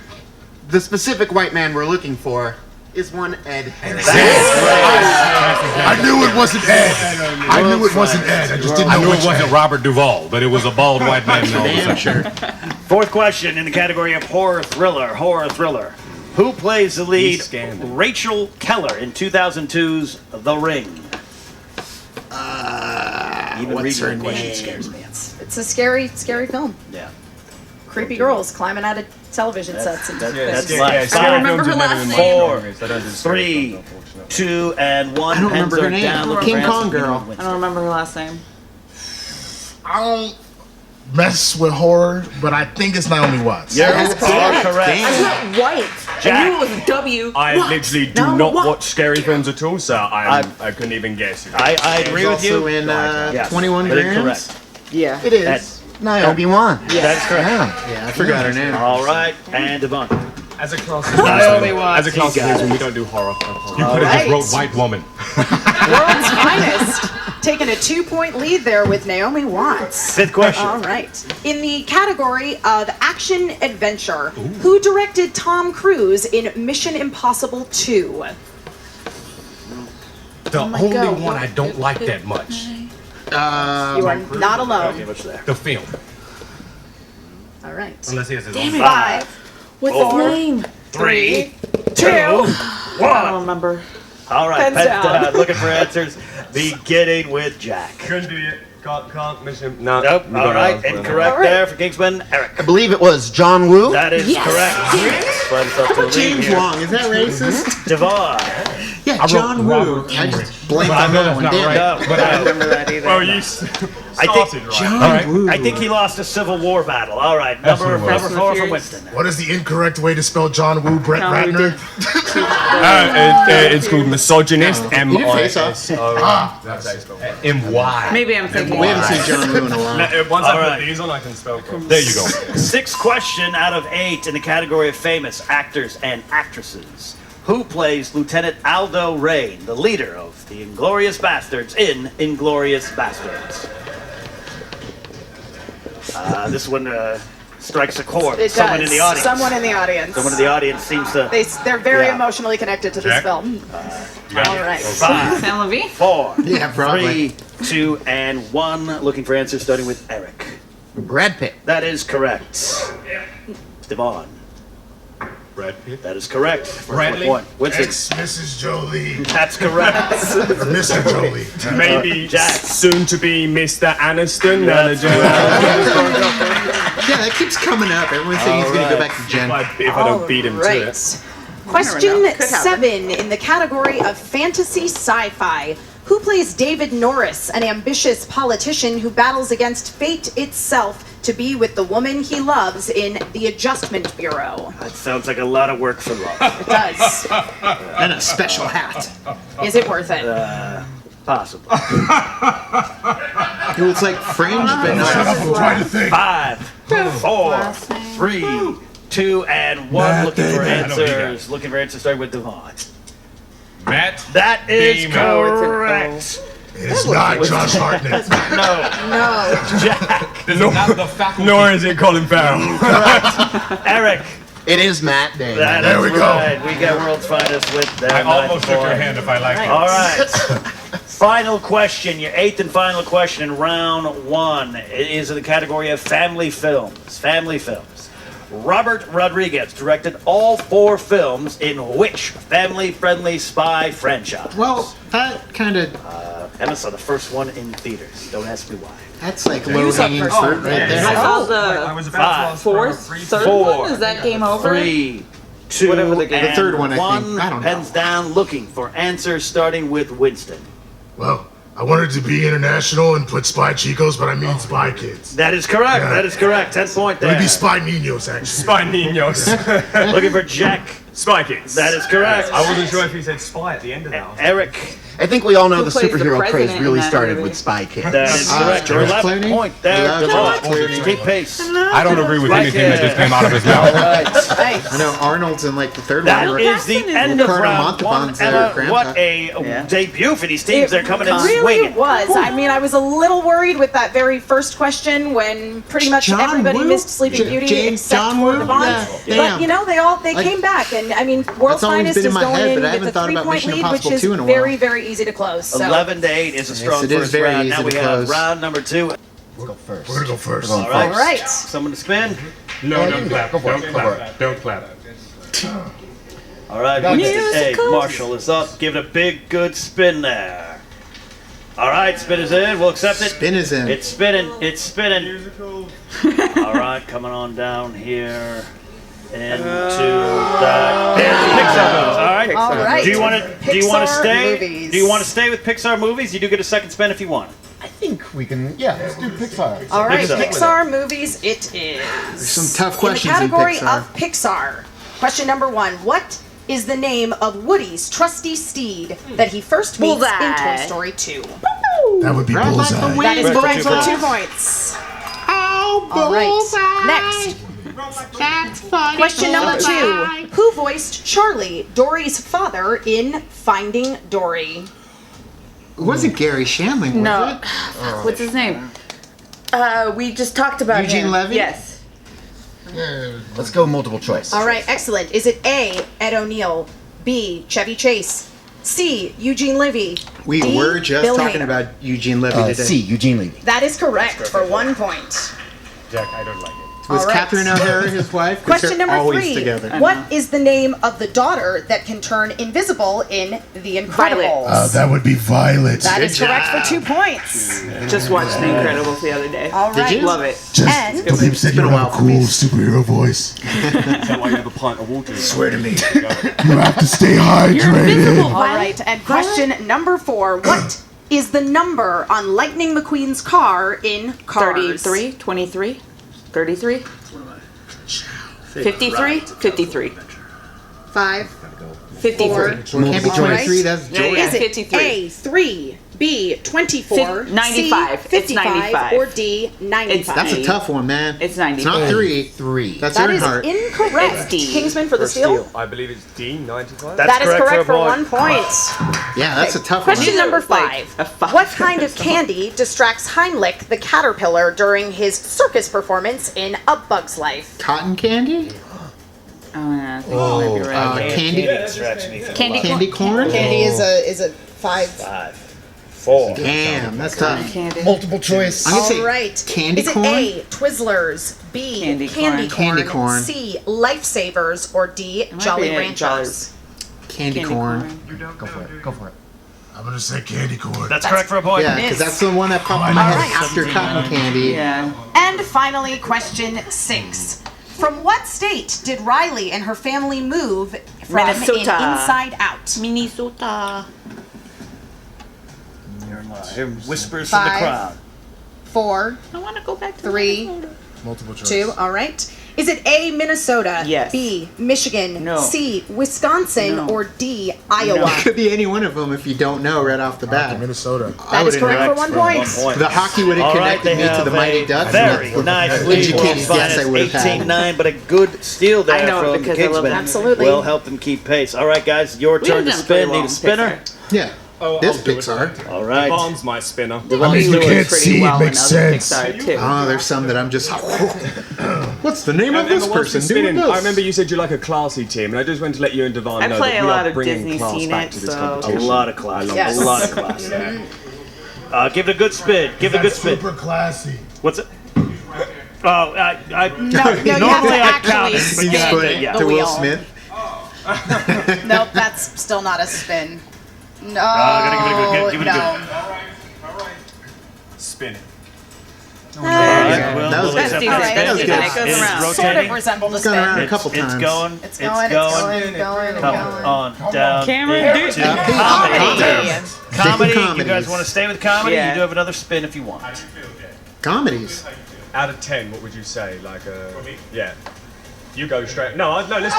Speaker 6: The specific white man we're looking for is one Ed Harris.
Speaker 5: I knew it wasn't Ed. I knew it wasn't Ed. I just didn't
Speaker 8: I
Speaker 5: know
Speaker 8: knew
Speaker 5: which
Speaker 8: it wasn't
Speaker 5: Ed.
Speaker 8: Robert Duvall, but it was a bald white man. all of a
Speaker 1: Damn
Speaker 8: sudden.
Speaker 1: sure.
Speaker 4: Fourth question in the category of horror thriller. Who plays the lead
Speaker 7: scanned it.
Speaker 4: Rachel Keller in 2002's The Ring? Even
Speaker 1: what's
Speaker 4: reading
Speaker 1: her
Speaker 4: the question
Speaker 1: name?
Speaker 4: scares me.
Speaker 3: It's a scary film.
Speaker 4: Yeah.
Speaker 3: Creepy girls climbing out of television sets and
Speaker 4: That's
Speaker 3: things.
Speaker 4: life.
Speaker 2: I don't remember her
Speaker 7: films have
Speaker 2: last
Speaker 7: never
Speaker 2: name.
Speaker 7: been my favorite.
Speaker 4: 3, 2, and 1.
Speaker 1: I don't remember
Speaker 4: Pens
Speaker 1: her
Speaker 4: are
Speaker 1: name.
Speaker 4: down. Look
Speaker 1: King
Speaker 4: for
Speaker 1: Kong
Speaker 4: answers.
Speaker 1: girl.
Speaker 2: I don't remember her last name.
Speaker 5: I don't mess with horror, but I think it's Naomi Watts.
Speaker 4: You're
Speaker 1: That's it.
Speaker 4: correct.
Speaker 1: Damn.
Speaker 2: Not white. I
Speaker 4: Jack.
Speaker 2: knew it was a W.
Speaker 7: I
Speaker 2: What?
Speaker 7: literally do
Speaker 2: No,
Speaker 7: not
Speaker 2: what?
Speaker 7: watch scary films at all, so I couldn't even guess.
Speaker 4: I agree with
Speaker 1: Also
Speaker 4: you.
Speaker 1: in
Speaker 4: Yes,
Speaker 1: 21
Speaker 4: but
Speaker 1: grams.
Speaker 4: incorrect.
Speaker 2: Yeah.
Speaker 6: It is.
Speaker 4: That's-
Speaker 6: Naomi Watts.
Speaker 4: That's correct.
Speaker 1: Yeah, I forgot her name.
Speaker 4: All right, and Devon.
Speaker 7: As a class,
Speaker 4: Naomi Watts.
Speaker 7: as a class
Speaker 4: You got
Speaker 7: when
Speaker 4: it.
Speaker 7: we don't do horror.
Speaker 8: You could have
Speaker 3: Right.
Speaker 8: just wrote white woman.
Speaker 3: World's finest. Taking a 2-point lead there with Naomi Watts.
Speaker 4: Fifth question.
Speaker 3: All right. In the category of action adventure, who directed Tom Cruise in Mission Impossible 2?
Speaker 8: The only one I don't like that much.
Speaker 3: You are not alone.
Speaker 4: What's there?
Speaker 8: The film.
Speaker 3: All right.
Speaker 8: Unless he has his own.
Speaker 3: 5,
Speaker 2: What's
Speaker 4: Four.
Speaker 2: his name?
Speaker 4: 3,
Speaker 3: 2.
Speaker 2: I don't remember.
Speaker 4: All right,
Speaker 3: Pens
Speaker 4: pens
Speaker 3: down.
Speaker 4: down. Looking for answers. Beginning with Jack.
Speaker 7: Couldn't do it. Can't miss him. No.
Speaker 4: Nope.
Speaker 7: we
Speaker 4: All
Speaker 7: got
Speaker 4: right,
Speaker 7: ours.
Speaker 4: incorrect
Speaker 3: All right.
Speaker 4: there for Kingsman. Eric.
Speaker 6: I believe it was John Woo.
Speaker 4: That is correct. Slide us up to the lead
Speaker 1: James
Speaker 4: here.
Speaker 1: Wong, is that racist?
Speaker 4: Devon.
Speaker 1: Yeah, John Woo. I just blanked on that one. Damn it.
Speaker 4: No,
Speaker 2: I don't remember that either.
Speaker 7: Well, you
Speaker 4: I think-
Speaker 7: started right.
Speaker 1: John Woo.
Speaker 4: I think he lost a Civil War battle. All right, number
Speaker 8: what it was.
Speaker 4: 4 from Winston.
Speaker 5: What is the incorrect way to spell John Woo, Brett
Speaker 2: No, we
Speaker 5: Ratner?
Speaker 7: It's called misogynist.
Speaker 1: He did Face Off.
Speaker 8: M-Y.
Speaker 2: Maybe I'm thinking.
Speaker 1: We haven't seen John Woo in a while.
Speaker 7: Once
Speaker 4: All
Speaker 7: I
Speaker 4: right.
Speaker 7: put these on, I can spell correctly.
Speaker 8: There you go.
Speaker 4: Sixth question out of 8 in the category of famous actors and actresses. Who plays Lieutenant Aldo Rain, the leader of the Inglourious Bastards in Inglourious Bastards? This one strikes a chord.
Speaker 3: It
Speaker 4: Someone
Speaker 3: does.
Speaker 4: in the audience.
Speaker 3: Someone in the audience.
Speaker 4: Someone in the audience seems to.
Speaker 3: They're very
Speaker 4: Yeah.
Speaker 3: emotionally connected to this
Speaker 8: Jack?
Speaker 3: film. All right.
Speaker 4: 5,
Speaker 2: Sam Levine?
Speaker 4: 4,
Speaker 1: Yeah, probably.
Speaker 4: 3, 2, and 1. Looking for answers starting with Eric.
Speaker 6: Brad Pitt.
Speaker 4: That is correct. Devon.
Speaker 8: Brad Pitt.
Speaker 4: That is correct. For
Speaker 8: Bradley?
Speaker 4: one. Winston.
Speaker 5: Ex-Mrs. Jolie.
Speaker 4: That's correct.
Speaker 5: Or Mr. Jolie.
Speaker 7: Maybe
Speaker 4: Jack.
Speaker 7: soon to be Mr. Aniston.
Speaker 4: That's
Speaker 1: Yeah, that keeps coming up. Everyone's saying he's going to go back to Jen.
Speaker 7: If I don't beat him to
Speaker 3: Right.
Speaker 7: it.
Speaker 3: Question
Speaker 2: know. Could happen.
Speaker 3: 7 in the category of fantasy sci-fi. Who plays David Norris, an ambitious politician who battles against fate itself to be with the woman he loves in the Adjustment Bureau?
Speaker 4: That sounds like a lot of work for love.
Speaker 3: It does.
Speaker 1: And a special hat.
Speaker 3: Is it worth it?
Speaker 4: Possible.
Speaker 1: It looks like Fringe, but not.
Speaker 5: I'm trying to think.
Speaker 4: 5, 4, 3, 2, and 1. Looking for answers. Looking for answers starting with Devon.
Speaker 8: Matt.
Speaker 4: That is
Speaker 8: Damon.
Speaker 4: correct.
Speaker 5: It's not Josh Hartnett.
Speaker 4: No.
Speaker 3: No.
Speaker 4: Jack.
Speaker 8: This is not the faculty.
Speaker 7: Nor is it Colin Farrell.
Speaker 4: Eric.
Speaker 6: It is Matt Damon.
Speaker 4: That
Speaker 5: There
Speaker 4: is
Speaker 5: we go.
Speaker 4: right. We get world's finest with that.
Speaker 8: I almost shook your hand if I liked it.
Speaker 4: All right. Final question, your 8th and final question in round 1. It is in the category of family films. Family films. Robert Rodriguez directed all 4 films in which family-friendly spy franchise?
Speaker 1: Well, that kind of.
Speaker 4: Emma saw the first one in theaters. Don't ask me why.
Speaker 1: That's like low hanging fruit right
Speaker 2: I
Speaker 1: there.
Speaker 2: saw the
Speaker 7: was
Speaker 4: Five,
Speaker 2: third
Speaker 4: 4,
Speaker 2: one. Is that game over?
Speaker 4: 3, 2,
Speaker 2: Whatever the game-
Speaker 4: and
Speaker 1: The third one, I think.
Speaker 4: 1.
Speaker 1: I don't know.
Speaker 4: Pens down, looking for answers starting with Winston.
Speaker 5: Well, I wanted to be international and put Spy Chicos, but I mean Spy Kids.
Speaker 4: That is correct.
Speaker 5: Yeah.
Speaker 4: That is correct. 10 point
Speaker 5: It would
Speaker 4: there.
Speaker 5: be Spy Ninos, actually.
Speaker 7: Spy Ninos.
Speaker 4: Looking for Jack.
Speaker 7: Spy Kids.
Speaker 4: That is correct.
Speaker 7: I wasn't sure if he said spy at the end of that.
Speaker 4: Eric.
Speaker 6: I think we all know the
Speaker 2: plays the
Speaker 6: superhero craze
Speaker 2: president in
Speaker 6: really
Speaker 2: that
Speaker 6: started
Speaker 2: movie?
Speaker 6: with Spy Kids.
Speaker 4: That is correct. You're
Speaker 1: George
Speaker 4: 11
Speaker 1: Clooney?
Speaker 4: point there.
Speaker 1: Love
Speaker 4: Devon.
Speaker 1: George Clooney.
Speaker 4: Keep pace.
Speaker 8: I don't agree with
Speaker 4: Right
Speaker 8: anything that
Speaker 4: there.
Speaker 8: just came out of his mouth.
Speaker 3: Nice.
Speaker 1: I know Arnold's in like the third
Speaker 4: That
Speaker 1: one.
Speaker 4: is the
Speaker 2: Jackson is
Speaker 4: end
Speaker 2: in
Speaker 4: of
Speaker 1: Ricardo
Speaker 4: round one.
Speaker 1: Montalban's their
Speaker 4: Emma,
Speaker 1: grandpa.
Speaker 4: what a debut for these teams. They're coming in
Speaker 3: Really
Speaker 4: swinging.
Speaker 3: was. I mean, I was a little worried with that very first question when pretty much
Speaker 1: John
Speaker 3: everybody
Speaker 1: Woo?
Speaker 3: missed Sleeping
Speaker 1: J-
Speaker 3: Beauty
Speaker 1: James
Speaker 3: except
Speaker 1: John
Speaker 3: for
Speaker 1: Woo?
Speaker 3: Devon.
Speaker 1: Yeah,
Speaker 3: But
Speaker 1: damn.
Speaker 3: you know, they came back, and I mean, World's
Speaker 1: That's always
Speaker 3: Finest
Speaker 1: been in
Speaker 3: is
Speaker 1: my
Speaker 3: going
Speaker 1: head,
Speaker 3: in
Speaker 1: but I haven't
Speaker 3: with a
Speaker 1: thought about
Speaker 3: 3-point
Speaker 1: Mission
Speaker 3: lead,
Speaker 1: Impossible
Speaker 3: which is
Speaker 1: 2 in a while.
Speaker 3: very, very easy to close. So.
Speaker 4: 11-8 is a strong
Speaker 1: it is
Speaker 4: first
Speaker 1: very
Speaker 4: round.
Speaker 1: easy
Speaker 4: Now we
Speaker 1: to
Speaker 4: have
Speaker 1: close.
Speaker 4: round number 2.
Speaker 6: Let's go first.
Speaker 5: We're gonna go first.
Speaker 4: All
Speaker 3: All
Speaker 4: right.
Speaker 3: right.
Speaker 4: Someone to spin.
Speaker 8: No, don't clap.
Speaker 6: Go for it,
Speaker 8: Don't
Speaker 6: go for
Speaker 8: clap. Don't clap.
Speaker 4: All right. Hey, Marshall is up. Give it a big, good spin there. All right, spin is in. We'll accept it.
Speaker 1: Spin is in.
Speaker 4: It's spinning. It's spinning. All right, coming on down here into that. There's the Pixar movies. All right.
Speaker 3: All right.
Speaker 4: Do you want to? Do you want to
Speaker 3: Pixar
Speaker 4: stay?
Speaker 3: movies.
Speaker 4: Do you want to stay with Pixar movies? You do get a second spin if you want.
Speaker 6: I think we can, let's do Pixar.
Speaker 3: All right,
Speaker 4: Pixar.
Speaker 3: Pixar movies it is.
Speaker 1: There's some tough
Speaker 3: In the
Speaker 1: questions in
Speaker 3: category
Speaker 1: Pixar.
Speaker 3: of Pixar, question number 1. What is the name of Woody's trusty steed that he first meets in
Speaker 2: Bullseye.
Speaker 3: Toy Story 2?
Speaker 5: That would be
Speaker 1: Ride like
Speaker 5: Bullseye.
Speaker 1: the wind.
Speaker 3: That is
Speaker 4: Correct
Speaker 3: correct
Speaker 4: for
Speaker 3: for
Speaker 4: 2
Speaker 3: 2 points.
Speaker 1: Oh,
Speaker 3: All right, next.
Speaker 1: That's funny.
Speaker 3: Question number 2. Who voiced Charlie, Dory's father, in Finding Dory?
Speaker 1: It wasn't Gary Shandling, was
Speaker 2: No.
Speaker 1: it?
Speaker 2: What's his name? We just talked about
Speaker 1: Eugene
Speaker 2: him.
Speaker 1: Levy?
Speaker 2: Yes.
Speaker 6: Let's go multiple choice.
Speaker 3: All right, excellent. Is it A, Ed O'Neill, B, Chevy Chase, C, Eugene Levy,
Speaker 1: We
Speaker 3: D,
Speaker 1: were just
Speaker 3: Bill
Speaker 1: talking
Speaker 3: Hader?
Speaker 1: about Eugene Levy today.
Speaker 6: C, Eugene Levy.
Speaker 3: That is correct for 1 point.
Speaker 8: Jack, I don't like it.
Speaker 1: Was
Speaker 3: All right.
Speaker 1: Catherine O'Hara his wife? 'Cause
Speaker 3: Question
Speaker 1: they're
Speaker 3: number
Speaker 1: always
Speaker 3: 3.
Speaker 1: together.
Speaker 3: What is the name of the daughter that can turn invisible in The Incredibles?
Speaker 5: That would be Violet.
Speaker 3: That is
Speaker 1: Good
Speaker 3: correct
Speaker 1: job.
Speaker 3: for 2 points.
Speaker 2: Just watched The Incredibles the other day.
Speaker 3: All
Speaker 1: Did
Speaker 3: right.
Speaker 1: you?
Speaker 2: Love it.
Speaker 5: Just
Speaker 3: And-
Speaker 5: Philippe said you
Speaker 1: been a
Speaker 5: don't have
Speaker 1: while
Speaker 5: a
Speaker 1: for
Speaker 5: cool
Speaker 1: me.
Speaker 5: superhero voice.
Speaker 7: Is that why you have a pint of water?
Speaker 5: Swear to me. You have to stay hydrated.
Speaker 3: All right, and question number 4. What is the number on Lightning McQueen's car in Cars?
Speaker 2: 33, 23, 33, 53, 53,
Speaker 3: 5,
Speaker 2: 53.
Speaker 1: Well, it can't be
Speaker 3: All
Speaker 1: 23,
Speaker 3: right.
Speaker 1: that's
Speaker 2: Yeah,
Speaker 1: George.
Speaker 2: yeah.
Speaker 3: Is it
Speaker 2: 53.
Speaker 3: A, 3, B, 24,
Speaker 2: Fif- 95.
Speaker 3: C,
Speaker 2: It's
Speaker 3: 55,
Speaker 2: 95.
Speaker 3: or D, 95?
Speaker 1: That's a tough one, man.
Speaker 2: It's 90.
Speaker 1: It's not 3.
Speaker 6: 3.
Speaker 1: That's
Speaker 3: That is
Speaker 1: Earnhardt.
Speaker 3: incorrect.
Speaker 2: It's D.
Speaker 3: Kingsman for the steal.
Speaker 7: I believe it's D, 95.
Speaker 4: That's
Speaker 3: That is correct for
Speaker 4: a point.
Speaker 3: 1 point.
Speaker 1: Yeah, that's a tough
Speaker 3: Question
Speaker 1: one.
Speaker 3: number
Speaker 2: Like
Speaker 3: 5.
Speaker 2: a 5
Speaker 3: What kind of candy distracts Heimlich the caterpillar during his circus performance in A Bug's Life?
Speaker 1: Cotton candy?
Speaker 2: Oh, yeah, I think you might be right.
Speaker 1: Candy?
Speaker 4: distracts me from
Speaker 2: Candy
Speaker 1: Candy corn?
Speaker 3: Candy is a 5.
Speaker 4: 5, 4.
Speaker 1: Damn, that's tough.
Speaker 2: Candy.
Speaker 6: Multiple choice.
Speaker 1: I'm gonna
Speaker 3: All
Speaker 1: say
Speaker 3: right.
Speaker 1: candy
Speaker 3: Is it
Speaker 1: corn?
Speaker 3: A, Twizzlers, B,
Speaker 2: Candy
Speaker 3: candy
Speaker 2: corn.
Speaker 3: corn,
Speaker 1: Candy corn.
Speaker 3: C, Lifesavers, or D,
Speaker 2: might
Speaker 3: Jolly
Speaker 2: be a
Speaker 3: Ranchers?
Speaker 1: Candy corn.
Speaker 6: Go for it. Go for it.
Speaker 5: I'm gonna say candy corn.
Speaker 4: That's correct for a point.
Speaker 1: Yeah,
Speaker 3: It
Speaker 1: because
Speaker 3: is.
Speaker 1: that's the one that popped in my
Speaker 3: All
Speaker 1: head
Speaker 3: right.
Speaker 1: after cotton candy.
Speaker 2: Yeah.
Speaker 3: And finally, question 6. From what state did Riley and her family move from
Speaker 2: Minnesota.
Speaker 3: in Inside Out?
Speaker 2: Minnesota.
Speaker 4: Hear whispers from the
Speaker 3: 5,
Speaker 4: crowd.
Speaker 3: 4,
Speaker 2: I want to go back to
Speaker 3: 3,
Speaker 2: Minnesota.
Speaker 5: Multiple choice.
Speaker 3: 2. All right. Is it A, Minnesota?
Speaker 2: Yes.
Speaker 3: B, Michigan?
Speaker 2: No.
Speaker 3: C, Wisconsin?
Speaker 2: No.
Speaker 3: Or D, Iowa?
Speaker 1: It could be any one of them if you don't know right off the bat.
Speaker 5: Minnesota.
Speaker 3: That is correct for 1 point.
Speaker 1: The hockey would have
Speaker 4: All right,
Speaker 1: connected
Speaker 4: they
Speaker 1: me to
Speaker 4: have
Speaker 1: the Mighty
Speaker 4: a
Speaker 1: Ducks.
Speaker 4: very
Speaker 1: and
Speaker 4: nice
Speaker 1: that's
Speaker 4: lead.
Speaker 1: educated
Speaker 4: World's
Speaker 1: guess I
Speaker 4: finest
Speaker 1: would have had.
Speaker 4: 18-9, but a good steal there
Speaker 2: I know it
Speaker 4: from the
Speaker 2: because I love
Speaker 4: Kingsmen.
Speaker 2: them.
Speaker 3: Absolutely.
Speaker 4: Will help them keep pace. All right, guys, your
Speaker 2: We
Speaker 4: turn to
Speaker 2: didn't play
Speaker 4: spin.
Speaker 2: well
Speaker 4: Need a
Speaker 2: in
Speaker 4: spinner?
Speaker 2: Pixar.
Speaker 1: Yeah.
Speaker 8: Oh,
Speaker 1: This
Speaker 8: I'll do it.
Speaker 1: Pixar.
Speaker 4: All right.
Speaker 7: Bond's my spinner.
Speaker 5: I mean, you
Speaker 2: He
Speaker 5: can't
Speaker 2: was pretty
Speaker 5: see,
Speaker 2: well
Speaker 5: it makes
Speaker 2: in other
Speaker 5: sense.
Speaker 2: Pixar too.
Speaker 1: Oh, there's some that I'm just. What's the name of
Speaker 7: Emma,
Speaker 1: this
Speaker 7: once
Speaker 1: person?
Speaker 7: we
Speaker 1: Doing
Speaker 7: spin in,
Speaker 1: this.
Speaker 7: I remember you said you like a classy team, and I just wanted to let you and Devon
Speaker 2: I
Speaker 7: know
Speaker 2: play
Speaker 7: that
Speaker 2: a
Speaker 7: we
Speaker 2: lot
Speaker 7: are
Speaker 2: of
Speaker 7: bringing
Speaker 2: Disney
Speaker 7: class
Speaker 2: scene
Speaker 7: back
Speaker 2: it,
Speaker 7: to this
Speaker 2: so-
Speaker 4: A
Speaker 7: competition.
Speaker 4: lot of class.
Speaker 3: Yes.
Speaker 4: A lot of class. Give it a good spin. Give it a good spin.
Speaker 5: Super classy.
Speaker 4: What's it? Oh, I
Speaker 3: No, you
Speaker 4: normally
Speaker 3: have to
Speaker 4: I count
Speaker 3: actually
Speaker 4: it, but you
Speaker 3: spin
Speaker 1: Put it
Speaker 4: yeah.
Speaker 1: to
Speaker 3: the
Speaker 1: Will
Speaker 3: wheel.
Speaker 1: Smith.
Speaker 3: Nope, that's still not a spin. No,
Speaker 4: gotta give it a good-
Speaker 3: no.
Speaker 7: Spin it.
Speaker 4: All right,
Speaker 1: That was
Speaker 4: we'll
Speaker 1: good.
Speaker 4: accept
Speaker 2: That's
Speaker 4: that
Speaker 2: decent.
Speaker 4: spin.
Speaker 1: That was
Speaker 4: It
Speaker 1: good.
Speaker 4: is-
Speaker 2: It goes
Speaker 4: it is
Speaker 2: around.
Speaker 3: Sort of
Speaker 4: rotating.
Speaker 3: resembled a
Speaker 1: It's gone around
Speaker 3: spin.
Speaker 1: a couple
Speaker 4: It's
Speaker 1: times.
Speaker 4: going.
Speaker 3: It's going.
Speaker 4: Come on down.
Speaker 2: Cameron,
Speaker 4: into
Speaker 2: do-
Speaker 4: comedy. Comedy. You
Speaker 1: comedies.
Speaker 4: guys want to stay with comedy?
Speaker 2: Yeah.
Speaker 4: You do have another spin if you want.
Speaker 1: Comedies.
Speaker 7: Out of 10, what would you say? Like a yeah. You go straight. No, let's do it. Let's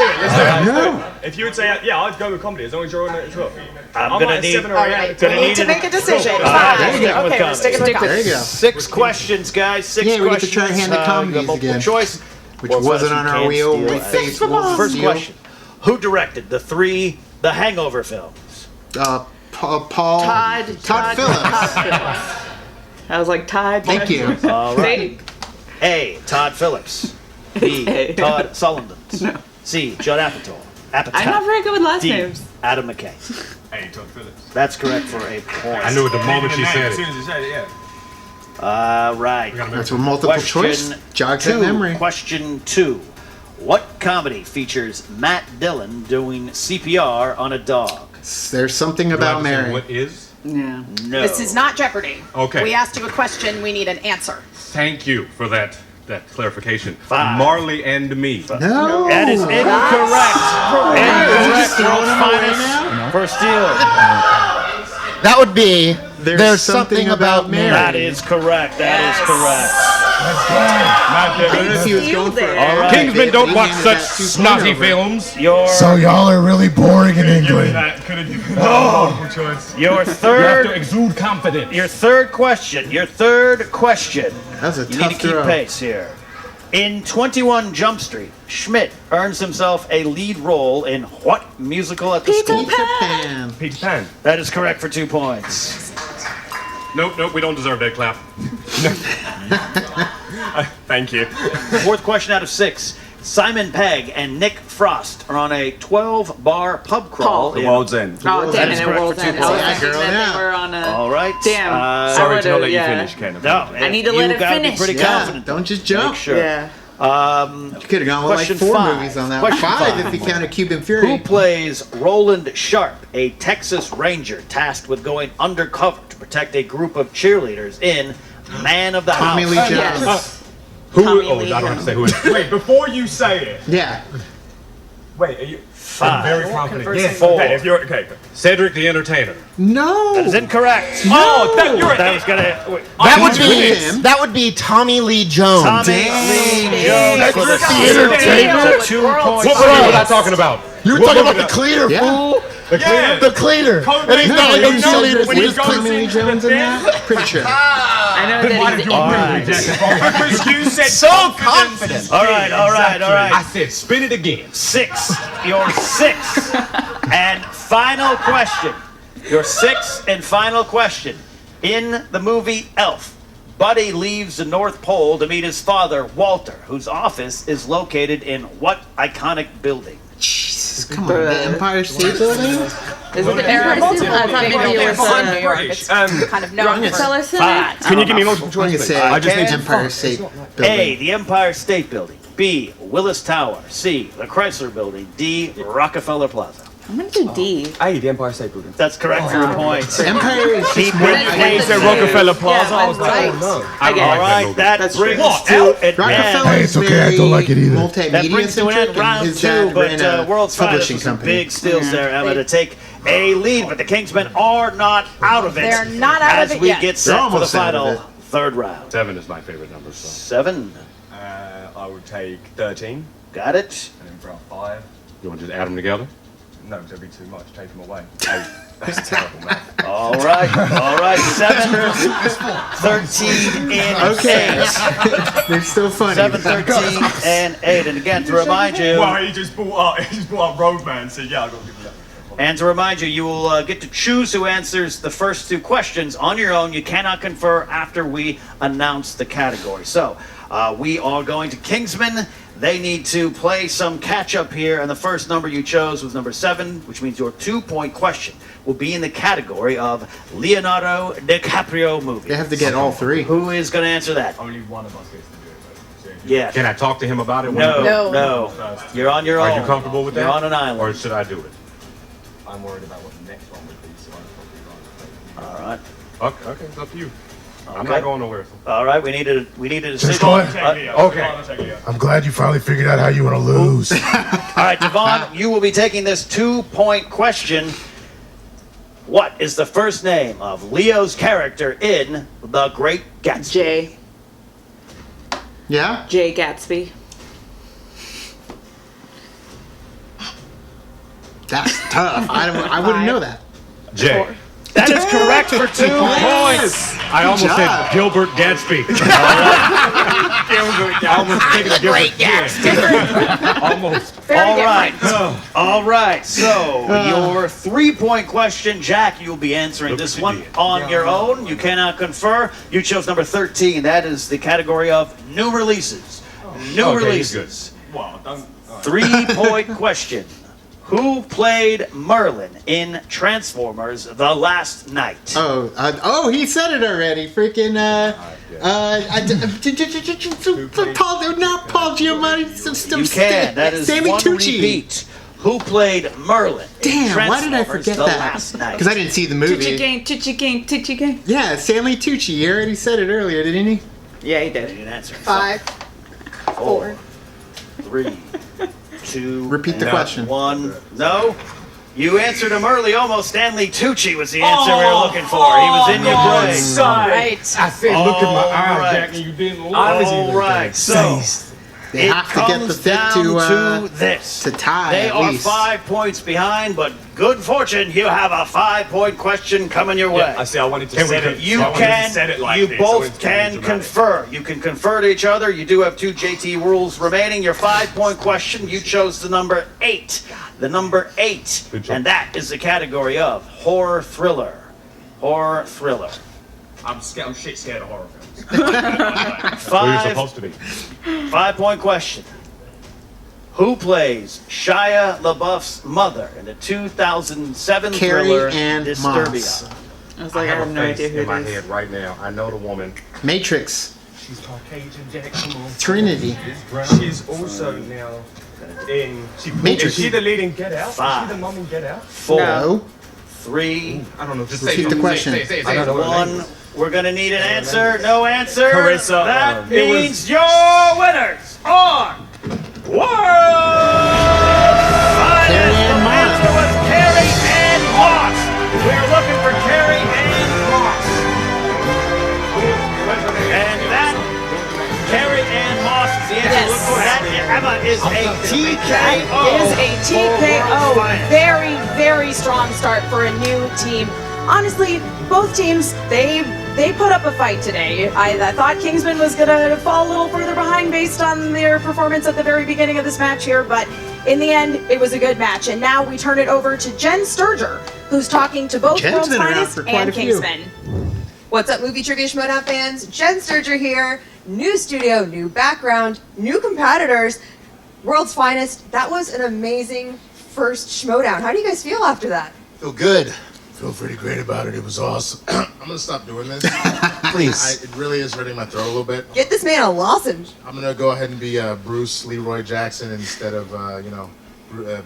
Speaker 7: do it. If you would say, yeah, I'd go with comedy as long as you're on it as well.
Speaker 4: I'm
Speaker 7: I'm
Speaker 4: gonna
Speaker 7: like
Speaker 4: need.
Speaker 7: 7 or
Speaker 3: All
Speaker 7: 8.
Speaker 3: right, we need to make a decision.
Speaker 4: All right,
Speaker 3: Five.
Speaker 4: sticking with
Speaker 3: Okay, we're
Speaker 4: comedy.
Speaker 3: sticking with
Speaker 1: There you go.
Speaker 4: 6 questions, guys. 6
Speaker 1: Yeah, we get to
Speaker 4: questions.
Speaker 1: try hand the comedies
Speaker 4: multiple
Speaker 1: again.
Speaker 4: choice.
Speaker 1: Which
Speaker 4: Or
Speaker 1: wasn't
Speaker 4: Fresh
Speaker 1: on our
Speaker 4: Can't
Speaker 1: wheel.
Speaker 4: Steal
Speaker 1: We
Speaker 4: It.
Speaker 1: faced Wolf
Speaker 4: First
Speaker 1: Steel.
Speaker 4: question: who directed the Hangover films?
Speaker 1: Paul.
Speaker 2: Todd
Speaker 1: Phillips.
Speaker 2: Todd Phillips. I was like, Todd.
Speaker 1: Thank you.
Speaker 4: All right. A. Todd Phillips. B. Todd Sullivan. C. Judd Apatow.
Speaker 2: I'm not very good with last
Speaker 4: D.
Speaker 2: names.
Speaker 4: Adam McKay.
Speaker 8: Hey, Todd Phillips.
Speaker 4: That's correct for a point.
Speaker 8: I knew it the moment she said
Speaker 7: As soon
Speaker 8: it.
Speaker 7: as you said it, yeah.
Speaker 4: Right.
Speaker 1: That's what multiple choice jogs that memory.
Speaker 4: Question 2. What comedy features Matt Dillon doing CPR on a dog?
Speaker 1: There's something
Speaker 8: Do I
Speaker 1: about
Speaker 8: have to say
Speaker 1: Mary.
Speaker 8: What is?
Speaker 2: Yeah.
Speaker 4: No.
Speaker 3: This is not Jeopardy.
Speaker 8: Okay.
Speaker 3: We asked you a question. We need an answer.
Speaker 8: Thank you for that clarification.
Speaker 4: 5.
Speaker 8: Marley and Me.
Speaker 1: No.
Speaker 4: That is incorrect. Incorrect. World's finest for Steeler.
Speaker 6: That would be
Speaker 1: There's something about Mary.
Speaker 4: That is correct. That is correct.
Speaker 1: He was going for it.
Speaker 4: All right.
Speaker 8: Kingsmen don't watch
Speaker 1: Leaning
Speaker 8: such
Speaker 1: that 2.0
Speaker 8: snotty
Speaker 1: over.
Speaker 8: films.
Speaker 4: Your
Speaker 5: y'all are really boring in England.
Speaker 7: Could have given that multiple choice.
Speaker 4: your
Speaker 8: You have to
Speaker 4: third
Speaker 8: exude confidence.
Speaker 4: your third question. Your third question.
Speaker 1: That was a
Speaker 4: You need
Speaker 1: tough
Speaker 4: to keep
Speaker 1: throw.
Speaker 4: pace here. In 21 Jump Street, Schmidt earns himself a lead role in what musical at the school?
Speaker 1: Peter Pan.
Speaker 7: Peter Pan.
Speaker 4: That is correct for 2 points.
Speaker 8: Nope, we don't deserve that clap.
Speaker 7: Thank you.
Speaker 4: Fourth question out of 6. Simon Pegg and Nick Frost are on a 12-bar pub crawl.
Speaker 7: The
Speaker 4: in-
Speaker 7: World's End.
Speaker 2: Oh,
Speaker 4: That
Speaker 2: damn
Speaker 4: is
Speaker 2: it,
Speaker 4: correct
Speaker 2: World's
Speaker 4: for 2
Speaker 2: End. I was
Speaker 4: points.
Speaker 2: thinking
Speaker 1: girl,
Speaker 2: that
Speaker 1: yeah.
Speaker 2: they were on a...
Speaker 4: All right.
Speaker 2: Damn.
Speaker 7: Sorry
Speaker 2: I
Speaker 7: to not let
Speaker 2: would've-
Speaker 7: you
Speaker 2: yeah.
Speaker 7: finish, Ken.
Speaker 4: No,
Speaker 2: I need to
Speaker 4: you
Speaker 2: let it
Speaker 4: gotta
Speaker 2: finish.
Speaker 4: be pretty
Speaker 1: Yeah,
Speaker 4: confident.
Speaker 1: don't just jump.
Speaker 4: Make sure.
Speaker 2: Yeah.
Speaker 1: You could have gone with
Speaker 4: Question
Speaker 1: like 4
Speaker 4: 5.
Speaker 1: movies on that.
Speaker 4: Question
Speaker 1: 5
Speaker 4: 5.
Speaker 1: if you counted Cuban
Speaker 4: Who
Speaker 1: Fury.
Speaker 4: plays Roland Sharp, a Texas Ranger tasked with going undercover to protect a group of cheerleaders in Man of the
Speaker 1: Tommy
Speaker 4: House?
Speaker 1: Lee Jones.
Speaker 2: Yes.
Speaker 8: Who?
Speaker 3: Tommy
Speaker 8: Oh,
Speaker 3: Lee
Speaker 8: I don't have to say who it is.
Speaker 7: Wait, before you say it.
Speaker 1: Yeah.
Speaker 7: Wait, are you
Speaker 4: 5.
Speaker 7: very confident?
Speaker 3: conversing.
Speaker 4: 4.
Speaker 7: Okay, if you're okay.
Speaker 8: Cedric the Entertainer.
Speaker 1: No.
Speaker 4: That is incorrect.
Speaker 7: Oh, you're
Speaker 4: That was gonna.
Speaker 6: That would be Tommy Lee Jones.
Speaker 4: Tommy Lee Jones for the
Speaker 5: entertainer.
Speaker 4: It's a 2
Speaker 2: World's
Speaker 4: point.
Speaker 8: What movie was I talking about?
Speaker 5: You were talking about the cleaner,
Speaker 1: Yeah.
Speaker 5: fool.
Speaker 7: Yeah.
Speaker 5: The cleaner. And he's not
Speaker 1: you
Speaker 5: no
Speaker 1: know
Speaker 5: cheerleaders.
Speaker 7: when
Speaker 5: He
Speaker 7: you
Speaker 5: just
Speaker 7: go
Speaker 5: clean-
Speaker 1: Tommy Lee Jones in that? Pretty sure.
Speaker 2: I know that he's
Speaker 4: All right.
Speaker 7: Because you said
Speaker 6: So confident.
Speaker 4: All right.
Speaker 8: I said spin it again.
Speaker 4: 6. Your 6th and final question. Your 6th and final question. In the movie Elf, Buddy leaves the North Pole to meet his father, Walter, whose office is located in what iconic building?
Speaker 1: Jesus, come on. The Empire State Building?
Speaker 2: Is it the Empire State? I thought maybe it was
Speaker 3: New York. It's kind of known for.
Speaker 2: Rockefeller Center.
Speaker 4: 5.
Speaker 7: Can you give me multiple
Speaker 1: I'm
Speaker 7: choice?
Speaker 1: going to
Speaker 7: please?
Speaker 1: say
Speaker 4: I just need
Speaker 1: Empire State
Speaker 4: A.
Speaker 1: Building.
Speaker 4: The Empire State Building. B. Willis Tower. C. The Chrysler Building. D. Rockefeller Plaza.
Speaker 2: I'm going to do D.
Speaker 7: Hey, the Empire State Building.
Speaker 4: That's correct for your points.
Speaker 1: Empire is just
Speaker 4: Keep
Speaker 1: more
Speaker 4: it
Speaker 2: That's
Speaker 4: pace.
Speaker 2: the
Speaker 7: Rockefeller
Speaker 2: two.
Speaker 7: Plaza.
Speaker 2: Yeah,
Speaker 7: I was like,
Speaker 2: right.
Speaker 7: oh no.
Speaker 2: I get
Speaker 4: All
Speaker 2: it.
Speaker 4: right, that
Speaker 2: That's
Speaker 4: brings
Speaker 2: true.
Speaker 4: us to an
Speaker 1: Rockefeller
Speaker 4: end.
Speaker 1: is
Speaker 5: Hey, it's okay, I don't like it either.
Speaker 1: multimedia
Speaker 4: That brings to an
Speaker 1: centric,
Speaker 4: end
Speaker 1: and
Speaker 4: round
Speaker 1: his
Speaker 4: 2,
Speaker 1: dad
Speaker 4: but
Speaker 1: ran a
Speaker 4: World's Finest
Speaker 1: publishing
Speaker 4: with some
Speaker 1: company.
Speaker 4: big steals there, Emma, to take a lead. But the Kingsmen are not out of it.
Speaker 3: They're not out of
Speaker 4: as
Speaker 3: it
Speaker 4: we
Speaker 3: yet.
Speaker 4: get
Speaker 1: They're
Speaker 4: set for the
Speaker 1: almost out of
Speaker 4: final third round.
Speaker 8: 7 is my favorite number. So.
Speaker 4: 7.
Speaker 7: I would take 13.
Speaker 4: Got it.
Speaker 7: And then for a 5.
Speaker 8: You want to just add them together?
Speaker 7: No, that'd be too much. Take them away. 8. That's terrible, man.
Speaker 4: All right. 7, 13, and
Speaker 1: Okay.
Speaker 4: 8.
Speaker 1: They're still funny.
Speaker 4: 7, 13, and 8. And again, to remind you,
Speaker 7: Well, he just brought up Roadman, so yeah, I've got to give him that.
Speaker 4: you will get to choose who answers the first 2 questions on your own. You cannot confer after we announce the category. So we are going to Kingsmen. They need to play some catch up here, and the first number you chose was number 7, which means your 2-point question will be in the category of Leonardo DiCaprio movie.
Speaker 1: They have to get all 3.
Speaker 4: Who is going to answer that?
Speaker 7: Only one of us gets to do it, though. So
Speaker 4: Yeah.
Speaker 8: Can I talk to him about it?
Speaker 4: No. You're on your own.
Speaker 8: Are you comfortable with that?
Speaker 4: You're on an island.
Speaker 8: Or should I do it?
Speaker 7: I'm worried about what the next one would be, so I'd probably rather
Speaker 4: All right.
Speaker 8: Okay, it's up to you. I'm
Speaker 4: Okay.
Speaker 8: not going nowhere.
Speaker 4: All right. We need a decision.
Speaker 5: Glenn.
Speaker 8: Okay.
Speaker 5: I'm glad you finally figured out how you want to lose.
Speaker 4: All right, Devon, you will be taking this 2-point question. What is the first name of Leo's character in The Great Gatsby?
Speaker 2: J.
Speaker 1: Yeah?
Speaker 2: J. Gatsby.
Speaker 1: That's tough. I wouldn't know that.
Speaker 8: Jay.
Speaker 4: That is correct for 2 points.
Speaker 8: I almost
Speaker 1: job.
Speaker 8: said Gilbert Gatsby. I almost thinking of Gilbert Gatsby. Almost.
Speaker 4: All right. So your 3-point question, Jack. You'll be answering this one on your own. You cannot confer. You chose number 13. That is the category of new releases. New releases.
Speaker 8: Wow.
Speaker 4: 3-point question. Who played Merlin in Transformers: The Last Night?
Speaker 1: He said it already. Freaking Paul Giamatti.
Speaker 4: You can. That is
Speaker 1: Stanley
Speaker 4: one
Speaker 1: Tucci.
Speaker 4: repeat. Who played Merlin in
Speaker 1: Damn, why did I
Speaker 4: Transformers:
Speaker 1: forget
Speaker 4: The
Speaker 1: that?
Speaker 4: Last Night?
Speaker 1: Because I didn't see the movie.
Speaker 2: Tucci game.
Speaker 1: Yeah, Stanley Tucci. You already said it earlier, didn't he?
Speaker 2: Yeah, he
Speaker 4: You
Speaker 2: did.
Speaker 4: didn't answer.
Speaker 3: 5, 4.
Speaker 4: 3, 2.
Speaker 1: Repeat the question.
Speaker 4: 1. No. You answered him early. Almost. Stanley Tucci was the answer we were looking for. He was in your brain.
Speaker 3: Right.
Speaker 8: I said, look at my eyes,
Speaker 4: right.
Speaker 8: Jack, and you didn't look.
Speaker 4: All right. So
Speaker 1: They
Speaker 4: it
Speaker 1: have to get the
Speaker 4: comes
Speaker 1: fifth
Speaker 4: down
Speaker 1: to
Speaker 4: this.
Speaker 1: to tie.
Speaker 4: They
Speaker 1: at
Speaker 4: are
Speaker 1: least.
Speaker 4: 5 points behind, but good fortune, you have a 5-point question coming your way.
Speaker 8: I see. I wanted to set it.
Speaker 4: You
Speaker 8: I wanted
Speaker 4: can,
Speaker 8: to set it like
Speaker 4: you
Speaker 8: this,
Speaker 4: both
Speaker 8: so it's
Speaker 4: can
Speaker 8: dramatic.
Speaker 4: confer. You can confer to each other. You do have 2 JT rules remaining. Your 5-point question, you chose the number 8. The number 8.
Speaker 8: Good job.
Speaker 4: And that is the category of horror thriller. Horror thriller.
Speaker 8: I'm shit scared of horror films.
Speaker 4: Well,
Speaker 8: you're supposed to be.
Speaker 4: 5-point question. Who plays Shia LaBeouf's mother in the 2007
Speaker 1: Carrie
Speaker 4: thriller
Speaker 1: Ann Moss.
Speaker 4: Disturbia?
Speaker 2: I was like, I have no idea who
Speaker 8: in my
Speaker 2: it is.
Speaker 8: head right now. I know the woman.
Speaker 1: Matrix.
Speaker 8: She's Caucasian, Jack. Come on.
Speaker 1: Trinity.
Speaker 8: She's also now in.
Speaker 1: Matrix.
Speaker 8: Is she the lead in Get Out? Is
Speaker 4: 5.
Speaker 8: she the mom in Get Out?
Speaker 4: 4,
Speaker 1: No.
Speaker 4: 3,
Speaker 8: I don't know. Just
Speaker 1: Repeat the question.
Speaker 8: I don't know what her name
Speaker 4: 1.
Speaker 8: is.
Speaker 4: We're gonna need an answer. No answer.
Speaker 8: Carissa,
Speaker 4: That
Speaker 8: it was-
Speaker 4: means your winners are World Finest.
Speaker 1: Carrie Ann
Speaker 4: The
Speaker 1: Moss.
Speaker 4: answer was Carrie Ann Moss. We're looking for Carrie Ann Moss. And that Carrie Ann Moss is the answer.
Speaker 3: Yes.
Speaker 4: Look for that. Emma is a TKO.
Speaker 3: Is a
Speaker 4: for World
Speaker 3: TKO.
Speaker 4: Finest.
Speaker 3: Very, very strong start for a new team. Honestly, both teams, they put up a fight today. I thought Kingsman was going to fall a little further behind based on their performance at the very beginning of this match here, but in the end, it was a good match. And now we turn it over to Jen Sturger, who's talking to both
Speaker 1: Jen's
Speaker 3: World's
Speaker 1: been around
Speaker 3: Finest
Speaker 1: for quite
Speaker 3: and
Speaker 1: a few.
Speaker 3: Kingsmen.
Speaker 9: What's up, Movie Trivia Schmoedown fans? Jen Sturger here. New studio, new background, new competitors. World's Finest. That was an amazing first Schmoedown. How do you guys feel after that?
Speaker 5: Feel good. Feel pretty great about it. It was awesome. I'm gonna stop doing this.
Speaker 6: Please.
Speaker 5: It really is hurting my throat a little bit.
Speaker 9: Get this man a lozenge.
Speaker 5: I'm gonna go ahead and be Bruce Leroy Jackson instead of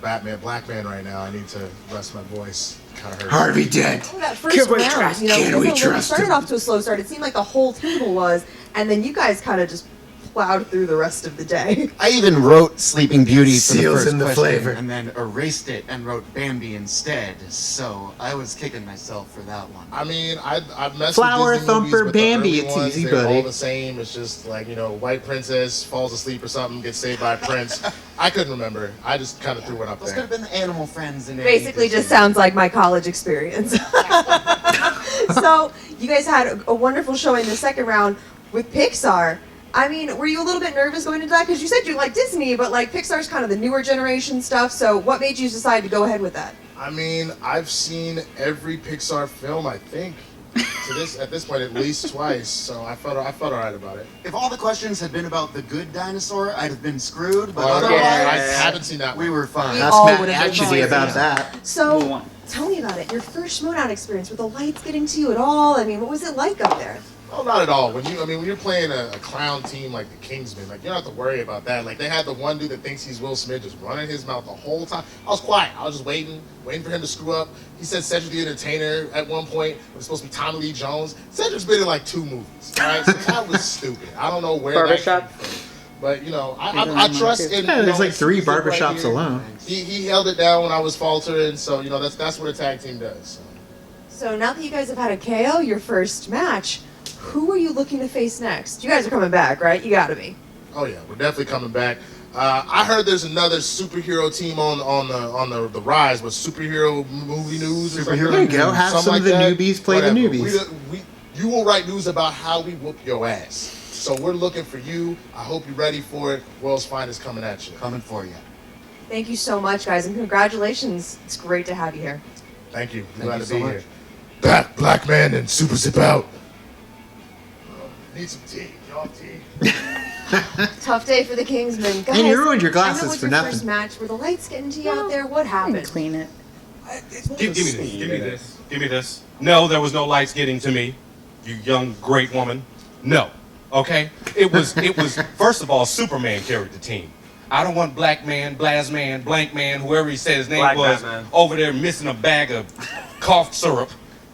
Speaker 5: Batman, Black Man right now. I need to rest my voice. Kind of hurt.
Speaker 1: Harvey Dent.
Speaker 9: Oh, that first
Speaker 1: Can we
Speaker 9: round,
Speaker 1: trust-
Speaker 9: you know,
Speaker 1: can we
Speaker 9: it
Speaker 1: trust
Speaker 9: started
Speaker 1: him?
Speaker 9: off to a slow start. It seemed like the whole table was, and then you guys kind of just plowed through the rest of the day.
Speaker 6: I even wrote Sleeping Beauty for
Speaker 1: Seals
Speaker 6: the first
Speaker 1: in the
Speaker 6: question,
Speaker 1: flavor.
Speaker 6: and then erased it and wrote Bambi instead. So I was kicking myself for that one.
Speaker 5: I mean, I've messed
Speaker 1: Flower
Speaker 5: with Disney
Speaker 1: Thumper
Speaker 5: movies, but the
Speaker 1: Bambi,
Speaker 5: early
Speaker 1: it's
Speaker 5: ones,
Speaker 1: easy,
Speaker 5: they're
Speaker 1: buddy.
Speaker 5: all the same. It's just like, white princess falls asleep or something, gets saved by a prince. I couldn't remember. I just kind of threw it up
Speaker 6: Those could
Speaker 5: there.
Speaker 6: have been the Animal Friends in
Speaker 9: Basically just sounds like my college experience. So you guys had a wonderful showing in the second round with Pixar. I mean, were you a little bit nervous going into that? Because you said you like Disney, but like Pixar's kind of the newer generation stuff. So what made you decide to go ahead with that?
Speaker 5: I mean, I've seen every Pixar film, I think, at this point at least twice. So I felt all right about it.
Speaker 6: If all the questions had been about the good dinosaur, I'd have been screwed. But
Speaker 5: Well,
Speaker 6: otherwise,
Speaker 5: I haven't seen that
Speaker 6: we
Speaker 5: one.
Speaker 6: were fine.
Speaker 1: Ask
Speaker 9: all
Speaker 1: Matt
Speaker 9: would have been
Speaker 1: Actually
Speaker 9: fine.
Speaker 1: about that.
Speaker 9: So tell me about it. Your first Schmoedown experience. Were the lights getting to you at all? I mean, what was it like up there?
Speaker 5: Oh, not at all. When you're playing a clown team like the Kingsmen, like you don't have to worry about that. Like they had the one dude that thinks he's Will Smith just running his mouth the whole time. I was quiet. I was just waiting for him to screw up. He said Cedric the Entertainer at one point. It was supposed to be Tommy Lee Jones. Cedric's been in like 2 movies. All right, so that was stupid. I don't know where
Speaker 2: Barbershop?
Speaker 5: that came from. But I trust in.
Speaker 1: Yeah, there's like
Speaker 5: it's
Speaker 1: 3
Speaker 5: right
Speaker 1: barbershops
Speaker 5: here.
Speaker 1: alone.
Speaker 5: He held it down when I was faltering. So that's what a tag team does.
Speaker 9: So now that you guys have had a KO, your first match, who are you looking to face next? You guys are coming back, right? You gotta be.
Speaker 5: Oh yeah, we're definitely coming back. I heard there's another superhero team on the rise with superhero movie news. Or
Speaker 1: There you go. Have some of the newbies play the newbies.
Speaker 5: You will write news about how we whoop your ass. So we're looking for you. I hope you're ready for it. World's Finest coming at you.
Speaker 6: Coming for you.
Speaker 9: Thank you so much, guys, and congratulations. It's great to have you here.
Speaker 5: Thank you.
Speaker 6: Thank
Speaker 5: Glad
Speaker 6: you
Speaker 5: to
Speaker 6: so
Speaker 5: be
Speaker 6: much.
Speaker 5: here. Back, black man, and super sip out. Need some tea. Y'all tea.
Speaker 9: Tough day for the Kingsmen. Guys,
Speaker 1: And you ruined your
Speaker 9: I know
Speaker 1: glasses
Speaker 9: it's
Speaker 1: for
Speaker 9: your
Speaker 1: nothing.
Speaker 9: First match. Were the lights getting to you out there? What happened?
Speaker 2: Clean it.
Speaker 8: Give me this. Give me this. Give me this. No, there was no lights getting to me. You young, great woman. No. Okay? It was first of all, Superman carried the team. I don't want black man, blaz man, blank man, whoever he said his name
Speaker 7: Black
Speaker 8: was,
Speaker 7: Batman.
Speaker 8: over there missing a bag of cough syrup.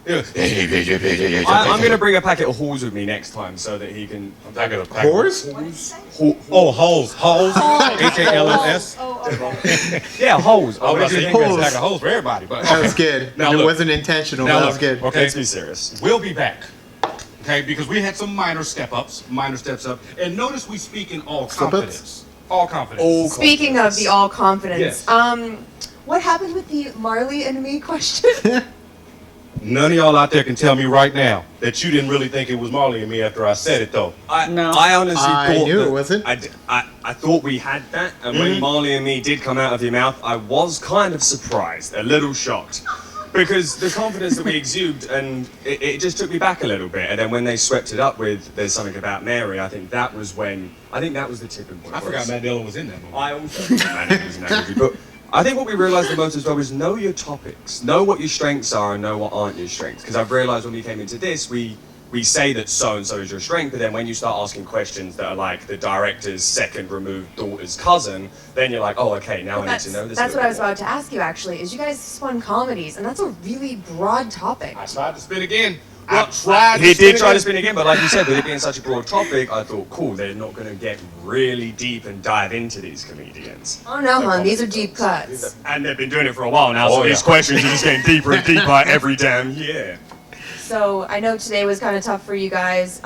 Speaker 7: I'm going to bring a packet of Halls with me next time so that he can.
Speaker 8: I got a pack.
Speaker 1: Whores?
Speaker 8: Oh, holes. Holes. H-A-L-L-S.
Speaker 7: Yeah, Halls.
Speaker 8: I was
Speaker 7: Okay.
Speaker 8: thinking there's a pack of holes for everybody. But
Speaker 1: That was good.
Speaker 8: Now
Speaker 1: It
Speaker 8: look.
Speaker 1: wasn't intentional.
Speaker 8: Now
Speaker 1: That was
Speaker 8: look.
Speaker 1: good.
Speaker 8: Okay.
Speaker 7: Let's be serious.
Speaker 8: We'll be back. Okay, because we had some minor steps up. And notice we speak in all
Speaker 1: Slip-ups?
Speaker 8: confidence. All confidence.
Speaker 9: Speaking of the all confidence,
Speaker 8: Yes.
Speaker 9: what happened with the Marley and me question?
Speaker 8: None of y'all out there can tell me right now that you didn't really think it was Marley and me after I said it, though.
Speaker 2: No.
Speaker 7: I honestly
Speaker 1: I
Speaker 7: thought
Speaker 1: knew
Speaker 7: that
Speaker 1: it wasn't.
Speaker 7: I thought we had that, and when Marley and me did come out of your mouth, I was kind of surprised, a little shocked, because the confidence that we exude, and it just took me back a little bit. And then when they swept it up with "There's something about Mary," I think that was the tipping point.
Speaker 8: I
Speaker 7: for
Speaker 8: forgot
Speaker 7: us.
Speaker 8: Matt Dillon was in that movie.
Speaker 7: I also think Matt Dillon was in that movie, but I think what we realised the most as well is know your topics, know what your strengths are, and know what aren't your strengths. Because I've realised when we came into this, we say that so and so is your strength, but then when you start asking questions that are like the director's second removed daughter's cousin, then you're like, oh, okay, now I need to know this.
Speaker 9: That's
Speaker 7: a
Speaker 9: what I was
Speaker 7: little
Speaker 9: about to ask you actually, is you guys spun comedies, and that's a really broad topic.
Speaker 8: I tried to spin again.
Speaker 7: Well,
Speaker 8: I tried
Speaker 7: He
Speaker 8: to spin
Speaker 7: did try to
Speaker 8: again.
Speaker 7: spin again, but like you said, with it being such a broad topic, I thought, cool, they're not going to get really deep and dive into these comedians.
Speaker 9: Oh no, hon, these are deep cuts.
Speaker 7: And they've been doing it for a while now,
Speaker 8: Oh,
Speaker 7: so
Speaker 8: yeah.
Speaker 7: these questions are just getting deeper and deeper every damn year.
Speaker 9: So I know today was kind of tough for you guys.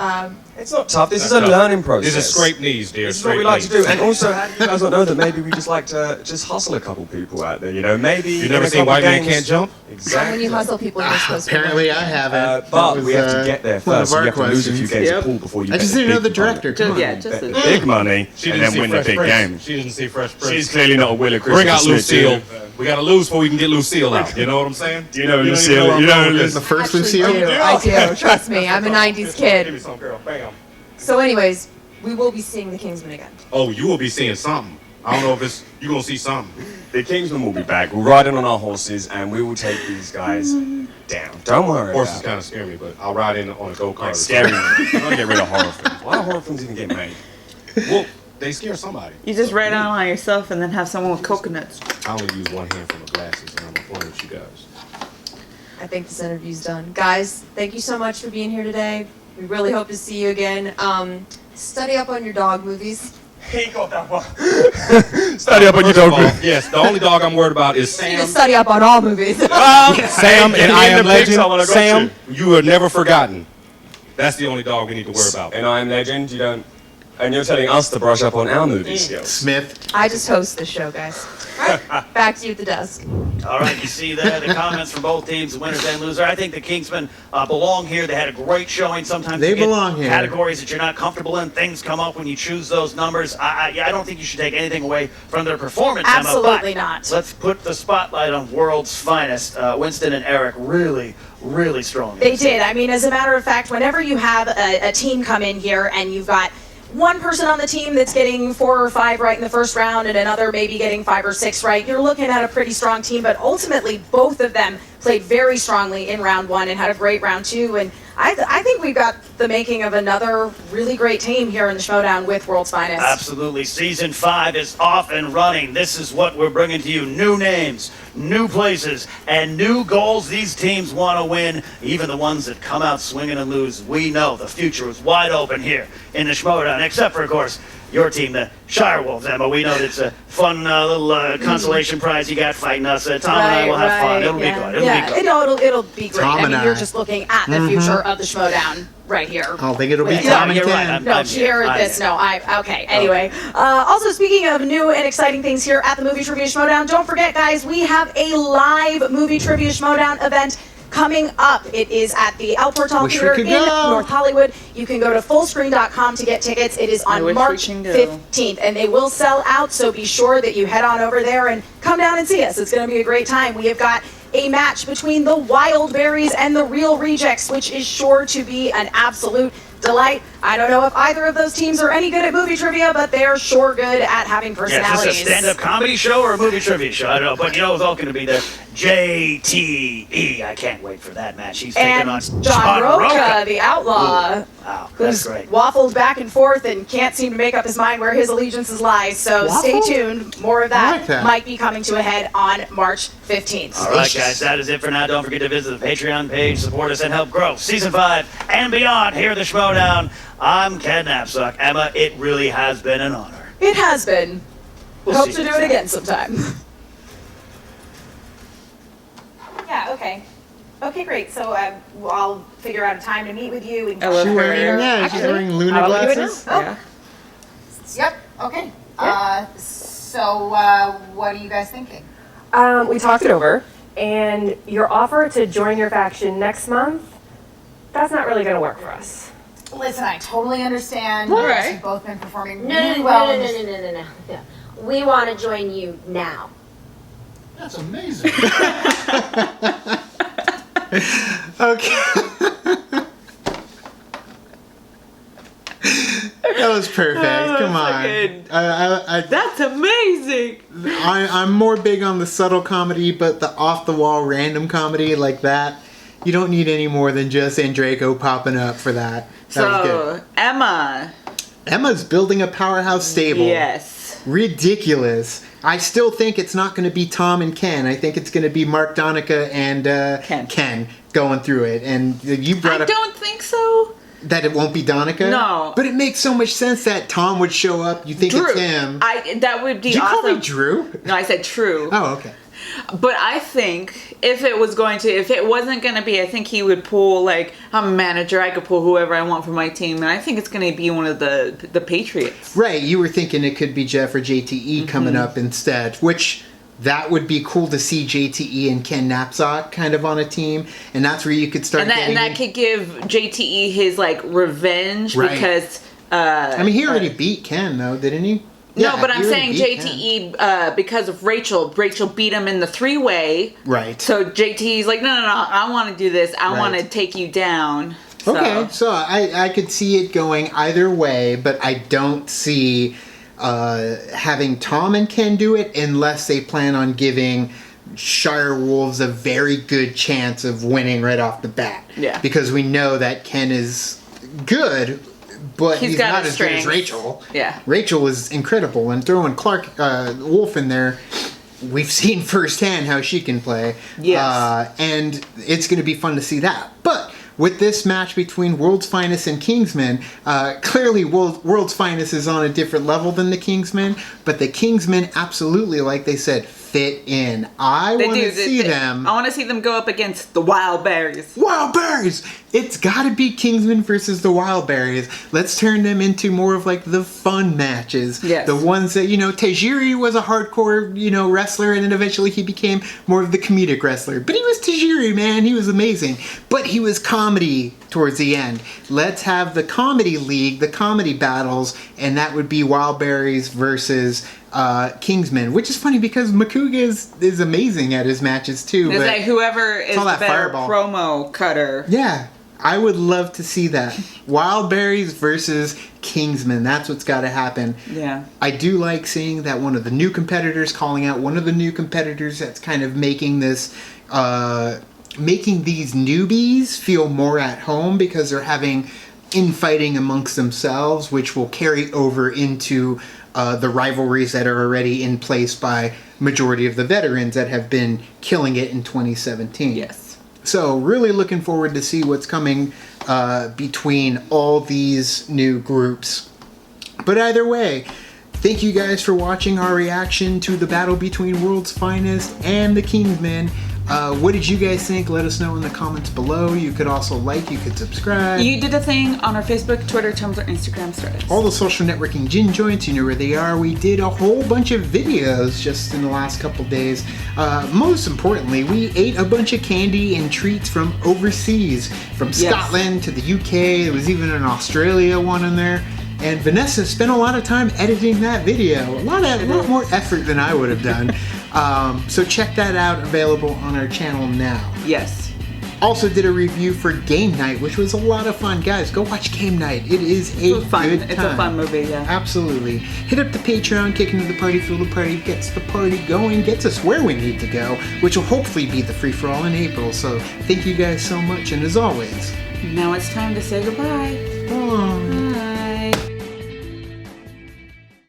Speaker 7: It's not tough, this is
Speaker 8: Not
Speaker 7: a
Speaker 8: tough.
Speaker 7: learning process.
Speaker 8: This is scrape knees, dear.
Speaker 7: This is what we like to do, and also, how do you guys not know that maybe we just like to just hustle a couple people out there, you know? Maybe
Speaker 8: You
Speaker 7: in
Speaker 8: never
Speaker 7: a
Speaker 8: seen
Speaker 7: couple
Speaker 8: White Man
Speaker 7: games-
Speaker 8: Can't Jump?
Speaker 9: And when
Speaker 7: Exactly.
Speaker 9: you hustle people, you're supposed to.
Speaker 1: Apparently, I haven't.
Speaker 7: But
Speaker 1: That was,
Speaker 7: we have to get there
Speaker 1: one of
Speaker 7: first. So
Speaker 1: our
Speaker 7: you have to lose a few
Speaker 1: questions.
Speaker 7: games
Speaker 2: Yep.
Speaker 7: of pool before you
Speaker 1: I
Speaker 7: bet
Speaker 1: just
Speaker 7: the
Speaker 1: didn't know
Speaker 7: big
Speaker 1: the
Speaker 7: money.
Speaker 1: director. Come on.
Speaker 2: Yeah, just
Speaker 7: Bet
Speaker 2: a,
Speaker 7: the big money
Speaker 8: She
Speaker 7: and
Speaker 8: didn't
Speaker 7: then
Speaker 8: see
Speaker 7: win the
Speaker 8: Fresh
Speaker 7: big
Speaker 8: Prince.
Speaker 7: game.
Speaker 8: She didn't see Fresh Prince.
Speaker 7: She's clearly not a Willa
Speaker 8: Bring out
Speaker 7: Christmas Smith,
Speaker 8: Lucille.
Speaker 7: dude.
Speaker 8: We gotta lose before we can get Lucille out. You know what I'm saying?
Speaker 7: Do you know
Speaker 8: even
Speaker 7: Lucille?
Speaker 8: where I'm
Speaker 7: You know
Speaker 8: going with
Speaker 1: The
Speaker 8: this.
Speaker 1: first
Speaker 9: Actually
Speaker 1: Lucille?
Speaker 9: do. I do. Trust me, I'm a 90s
Speaker 8: Give me
Speaker 9: kid.
Speaker 8: some, girl. Bam.
Speaker 9: So anyways, we will be seeing the Kingsmen again.
Speaker 8: Oh, you will be seeing something. I don't know if it's you gonna see something.
Speaker 7: The Kingsmen will be back. We'll ride in on our horses and we will take these guys down. Don't worry.
Speaker 8: Horses
Speaker 7: about
Speaker 8: kind of scare me, but I'll ride in on a go
Speaker 7: it.
Speaker 8: kart.
Speaker 7: Like scary. We gotta get rid of horror films. Why do horror films even get made?
Speaker 8: Well, they scare somebody.
Speaker 2: you just write on all yourself and then have someone with coconuts.
Speaker 8: I only use one hand for my glasses, and I'm playing with you guys.
Speaker 9: I think this interview's done. Guys, thank you so much for being here today. We really hope to see you again. Study up on your dog movies.
Speaker 7: He got that one. Study up on your
Speaker 8: First of
Speaker 7: dog.
Speaker 8: all, yes, the only dog I'm worried about is
Speaker 9: You need to
Speaker 8: Sam.
Speaker 9: study up on all movies.
Speaker 8: Sam and I Am Legend.
Speaker 7: I wanna go
Speaker 8: Sam,
Speaker 7: to.
Speaker 8: you are never forgotten. That's the only dog we need to worry about.
Speaker 7: And I Am Legend, you don't. And you're telling us to brush up on our movie skills.
Speaker 1: Smith.
Speaker 9: I just host this show, guys. All right, back to you at the desk.
Speaker 4: All right, you see there the comments from both teams, the winners and losers. I think the Kingsmen belong here. They had a great showing. Sometimes
Speaker 1: They
Speaker 4: you get
Speaker 1: belong here.
Speaker 4: categories that you're not comfortable in. Things come up when you choose those numbers. I don't think you should take anything away from their performance. Emma,
Speaker 3: Absolutely
Speaker 4: but
Speaker 3: not.
Speaker 4: Let's put the spotlight on world's finest. Winston and Eric really strong.
Speaker 3: They did. I mean, as a matter of fact, whenever you have a team come in here and you've got one person on the team that's getting 4 or 5 right in the first round and another maybe getting 5 or 6 right, you're looking at a pretty strong team. But ultimately, both of them played very strongly in round 1 and had a great round 2. And I think we've got the making of another really great team here in the Schmoedown with World's Finest.
Speaker 4: Absolutely. Season 5 is off and running. This is what we're bringing to you. New names, new places, and new goals. These teams want to win, even the ones that come out swinging and lose. We know the future is wide open here in the Schmoedown, except for, of course, your team, the Shire Wolves. Emma, we know it's a fun little consolation prize you got fighting us. Tom and I will have fun. It'll be good.
Speaker 3: It'll be great.
Speaker 1: Tom
Speaker 3: I mean,
Speaker 1: and
Speaker 3: you're
Speaker 1: I.
Speaker 3: just looking at the future of the Schmoedown right here.
Speaker 1: I don't think it'll be
Speaker 3: With-
Speaker 1: Tom and
Speaker 4: you're
Speaker 1: Ken.
Speaker 4: right.
Speaker 3: No, she heard this. No, okay. Anyway, also speaking of new and exciting things here at the Movie Trivia Schmoedown, don't forget, guys, we have a live Movie Trivia Schmoedown event coming up. It is at the El Portal
Speaker 1: Wish we
Speaker 3: Theater
Speaker 1: could
Speaker 3: in
Speaker 1: go.
Speaker 3: North Hollywood. You can go to fullscreen.com to get tickets. It is
Speaker 2: I
Speaker 3: on
Speaker 2: wish we
Speaker 3: March
Speaker 2: can go.
Speaker 3: 15th, and they will sell out, so be sure that you head on over there and come down and see us. It's going to be a great time. We have got a match between the Wild Berries and the Real Rejects, which is sure to be an absolute delight. I don't know if either of those teams are any good at movie trivia, but they're sure good at having
Speaker 4: Yeah,
Speaker 3: personalities.
Speaker 4: is this a stand-up comedy show or a movie trivia show? I don't know, but you know it's all going to be the JTE. I can't wait for that match. He's taking
Speaker 3: And
Speaker 4: on
Speaker 3: John Roca, the outlaw,
Speaker 4: Wow, that's
Speaker 3: who's
Speaker 4: great.
Speaker 3: waffled back and forth and can't seem to make up his mind where his allegiances lie. So stay
Speaker 1: Waffled?
Speaker 3: tuned. More of
Speaker 1: I
Speaker 3: that,
Speaker 1: like that.
Speaker 3: might be coming to a head on March 15th.
Speaker 4: All right, guys, that is it for now. Don't forget to visit the Patreon page, support us, and help grow Season 5 and beyond here at the Schmoedown. I'm Ken Knapsack. Emma, it really has been an honor.
Speaker 3: It has been.
Speaker 4: We'll
Speaker 3: Hope
Speaker 4: see
Speaker 3: to
Speaker 4: you
Speaker 3: do it
Speaker 4: next
Speaker 3: again sometime. Yeah, okay. Okay, great. So I'll figure out a time to meet with you. And
Speaker 2: I love
Speaker 1: She's
Speaker 2: her
Speaker 1: wearing,
Speaker 2: hair.
Speaker 1: yeah, she's
Speaker 3: Actually,
Speaker 1: wearing Luna
Speaker 2: I'll do it
Speaker 1: glasses.
Speaker 2: now. Yeah.
Speaker 10: Yep. Okay. So what are you guys thinking?
Speaker 11: We talked it over, and your offer to join your faction next month, that's not really going to work for us.
Speaker 10: Listen, I totally understand.
Speaker 2: All
Speaker 10: You guys
Speaker 2: right.
Speaker 10: have both been performing
Speaker 12: No,
Speaker 10: really
Speaker 12: no,
Speaker 10: well.
Speaker 12: no,
Speaker 10: in
Speaker 12: no,
Speaker 10: this-
Speaker 12: no, no, no, no. We want to join you now.
Speaker 5: That's amazing.
Speaker 1: Okay. That was perfect.
Speaker 2: Oh,
Speaker 1: Come
Speaker 2: so
Speaker 1: on.
Speaker 2: good.
Speaker 1: I,
Speaker 2: That's amazing.
Speaker 1: I'm more big on the subtle comedy, but the off-the-wall random comedy like that, you don't need any more than just Andraco popping up for that. That was good.
Speaker 2: So, Emma.
Speaker 1: Emma's building a powerhouse stable.
Speaker 2: Yes.
Speaker 1: Ridiculous. I still think it's not going to be Tom and Ken. I think it's going to be Mark Donica and Ken going through it. And you brought
Speaker 2: I
Speaker 1: up
Speaker 2: don't think so.
Speaker 1: that it won't be Donica.
Speaker 2: No.
Speaker 1: But it makes so much sense that Tom would show up. You think
Speaker 2: Drew.
Speaker 1: it's him.
Speaker 2: That would be
Speaker 1: Did you
Speaker 2: awesome.
Speaker 1: call me Drew?
Speaker 2: No, I said true.
Speaker 1: Oh, okay.
Speaker 2: But I think if it wasn't going to be, I think he would pull, like, I'm a manager, I could pull whoever I want for my team, and I think it's going to be one of the Patriots.
Speaker 1: Right, you were thinking it could be Jeff or JTE coming up instead, which that would be cool to see JTE and Ken Knapsack kind of on a team, and that's where you could start
Speaker 2: And that could give JTE his, like, revenge
Speaker 1: Right.
Speaker 2: because...
Speaker 1: I mean, he already beat Ken, though, didn't he?
Speaker 2: No, but I'm
Speaker 1: he
Speaker 2: saying
Speaker 1: already beat Ken.
Speaker 2: JTE, because of Rachel beat him in the three-way.
Speaker 1: Right.
Speaker 2: So JTE's like, no, I want to do this. I
Speaker 1: Right.
Speaker 2: want to take you down. So.
Speaker 1: Okay, so I could see it going either way, but I don't see having Tom and Ken do it unless they plan on giving Shire Wolves a very good chance of winning right off the bat.
Speaker 2: Yeah.
Speaker 1: Because we know that Ken is good, but he's
Speaker 2: got
Speaker 1: not
Speaker 2: his
Speaker 1: as good as
Speaker 2: strengths.
Speaker 1: Rachel.
Speaker 2: Yeah.
Speaker 1: Rachel was incredible, and throwing Wolf in there, we've seen firsthand how she can play.
Speaker 2: Yes.
Speaker 1: And it's going to be fun to see that. But with this match between World's Finest and Kingsmen, clearly World's Finest is on a different level than the Kingsmen, but the Kingsmen absolutely, like they said, fit in. I want to see them.
Speaker 2: I want to see them go up against the Wild Berries.
Speaker 1: Wild Berries! It's gotta be Kingsmen versus the Wild Berries. Let's turn them into more of like the fun matches.
Speaker 2: Yes.
Speaker 1: The ones that, Tajiri was a hardcore, wrestler, and then eventually he became more of the comedic wrestler. But he was Tajiri, man. He was amazing. But he was comedy towards the end. Let's have the comedy league, the comedy battles, and that would be Wild Berries versus Kingsmen, which is funny because Makuga is amazing at his matches too.
Speaker 2: It's
Speaker 1: but
Speaker 2: like whoever is
Speaker 1: all
Speaker 2: the
Speaker 1: that
Speaker 2: better
Speaker 1: fireball.
Speaker 2: promo cutter.
Speaker 1: Yeah, I would love to see that. Wild Berries versus Kingsmen. That's what's got to happen.
Speaker 2: Yeah.
Speaker 1: I do like seeing that one of the new competitors calling out one of the new competitors that's kind of making this, making these newbies feel more at home because they're having infighting amongst themselves, which will carry over into the rivalries that are already in place by majority of the veterans that have been killing it in 2017.
Speaker 2: Yes.
Speaker 1: So really looking forward to see what's coming between all these new groups. But either way, thank you guys for watching our reaction to the battle between World's Finest and the Kingsmen. What did you guys think? Let us know in the comments below. You could also you could subscribe.
Speaker 2: You did a thing on our Facebook, Twitter, Tumblr, Instagram, Threads.
Speaker 1: All the social networking gin joints, you know where they are. We did a whole bunch of videos just in the last couple days. Most importantly, we ate a bunch of candy and treats from overseas, from Scotland to the UK. There was even an Australia one in there. And Vanessa spent a lot of time editing that video. A lot more effort than I would have done. So check that out, available on our channel now.
Speaker 2: Yes.
Speaker 1: Also did a review for Game Night, which was a lot of fun. Guys, go watch Game Night. It is good time.
Speaker 2: It's a fun movie, yeah.
Speaker 1: Absolutely. Hit up the Patreon, kick into the party, feel the party, gets the party going, gets us where we need to go, which will hopefully be the free-for-all in April. So thank you guys so much, and as always...
Speaker 2: Now it's time to say goodbye.
Speaker 1: Bye.
Speaker 2: Bye.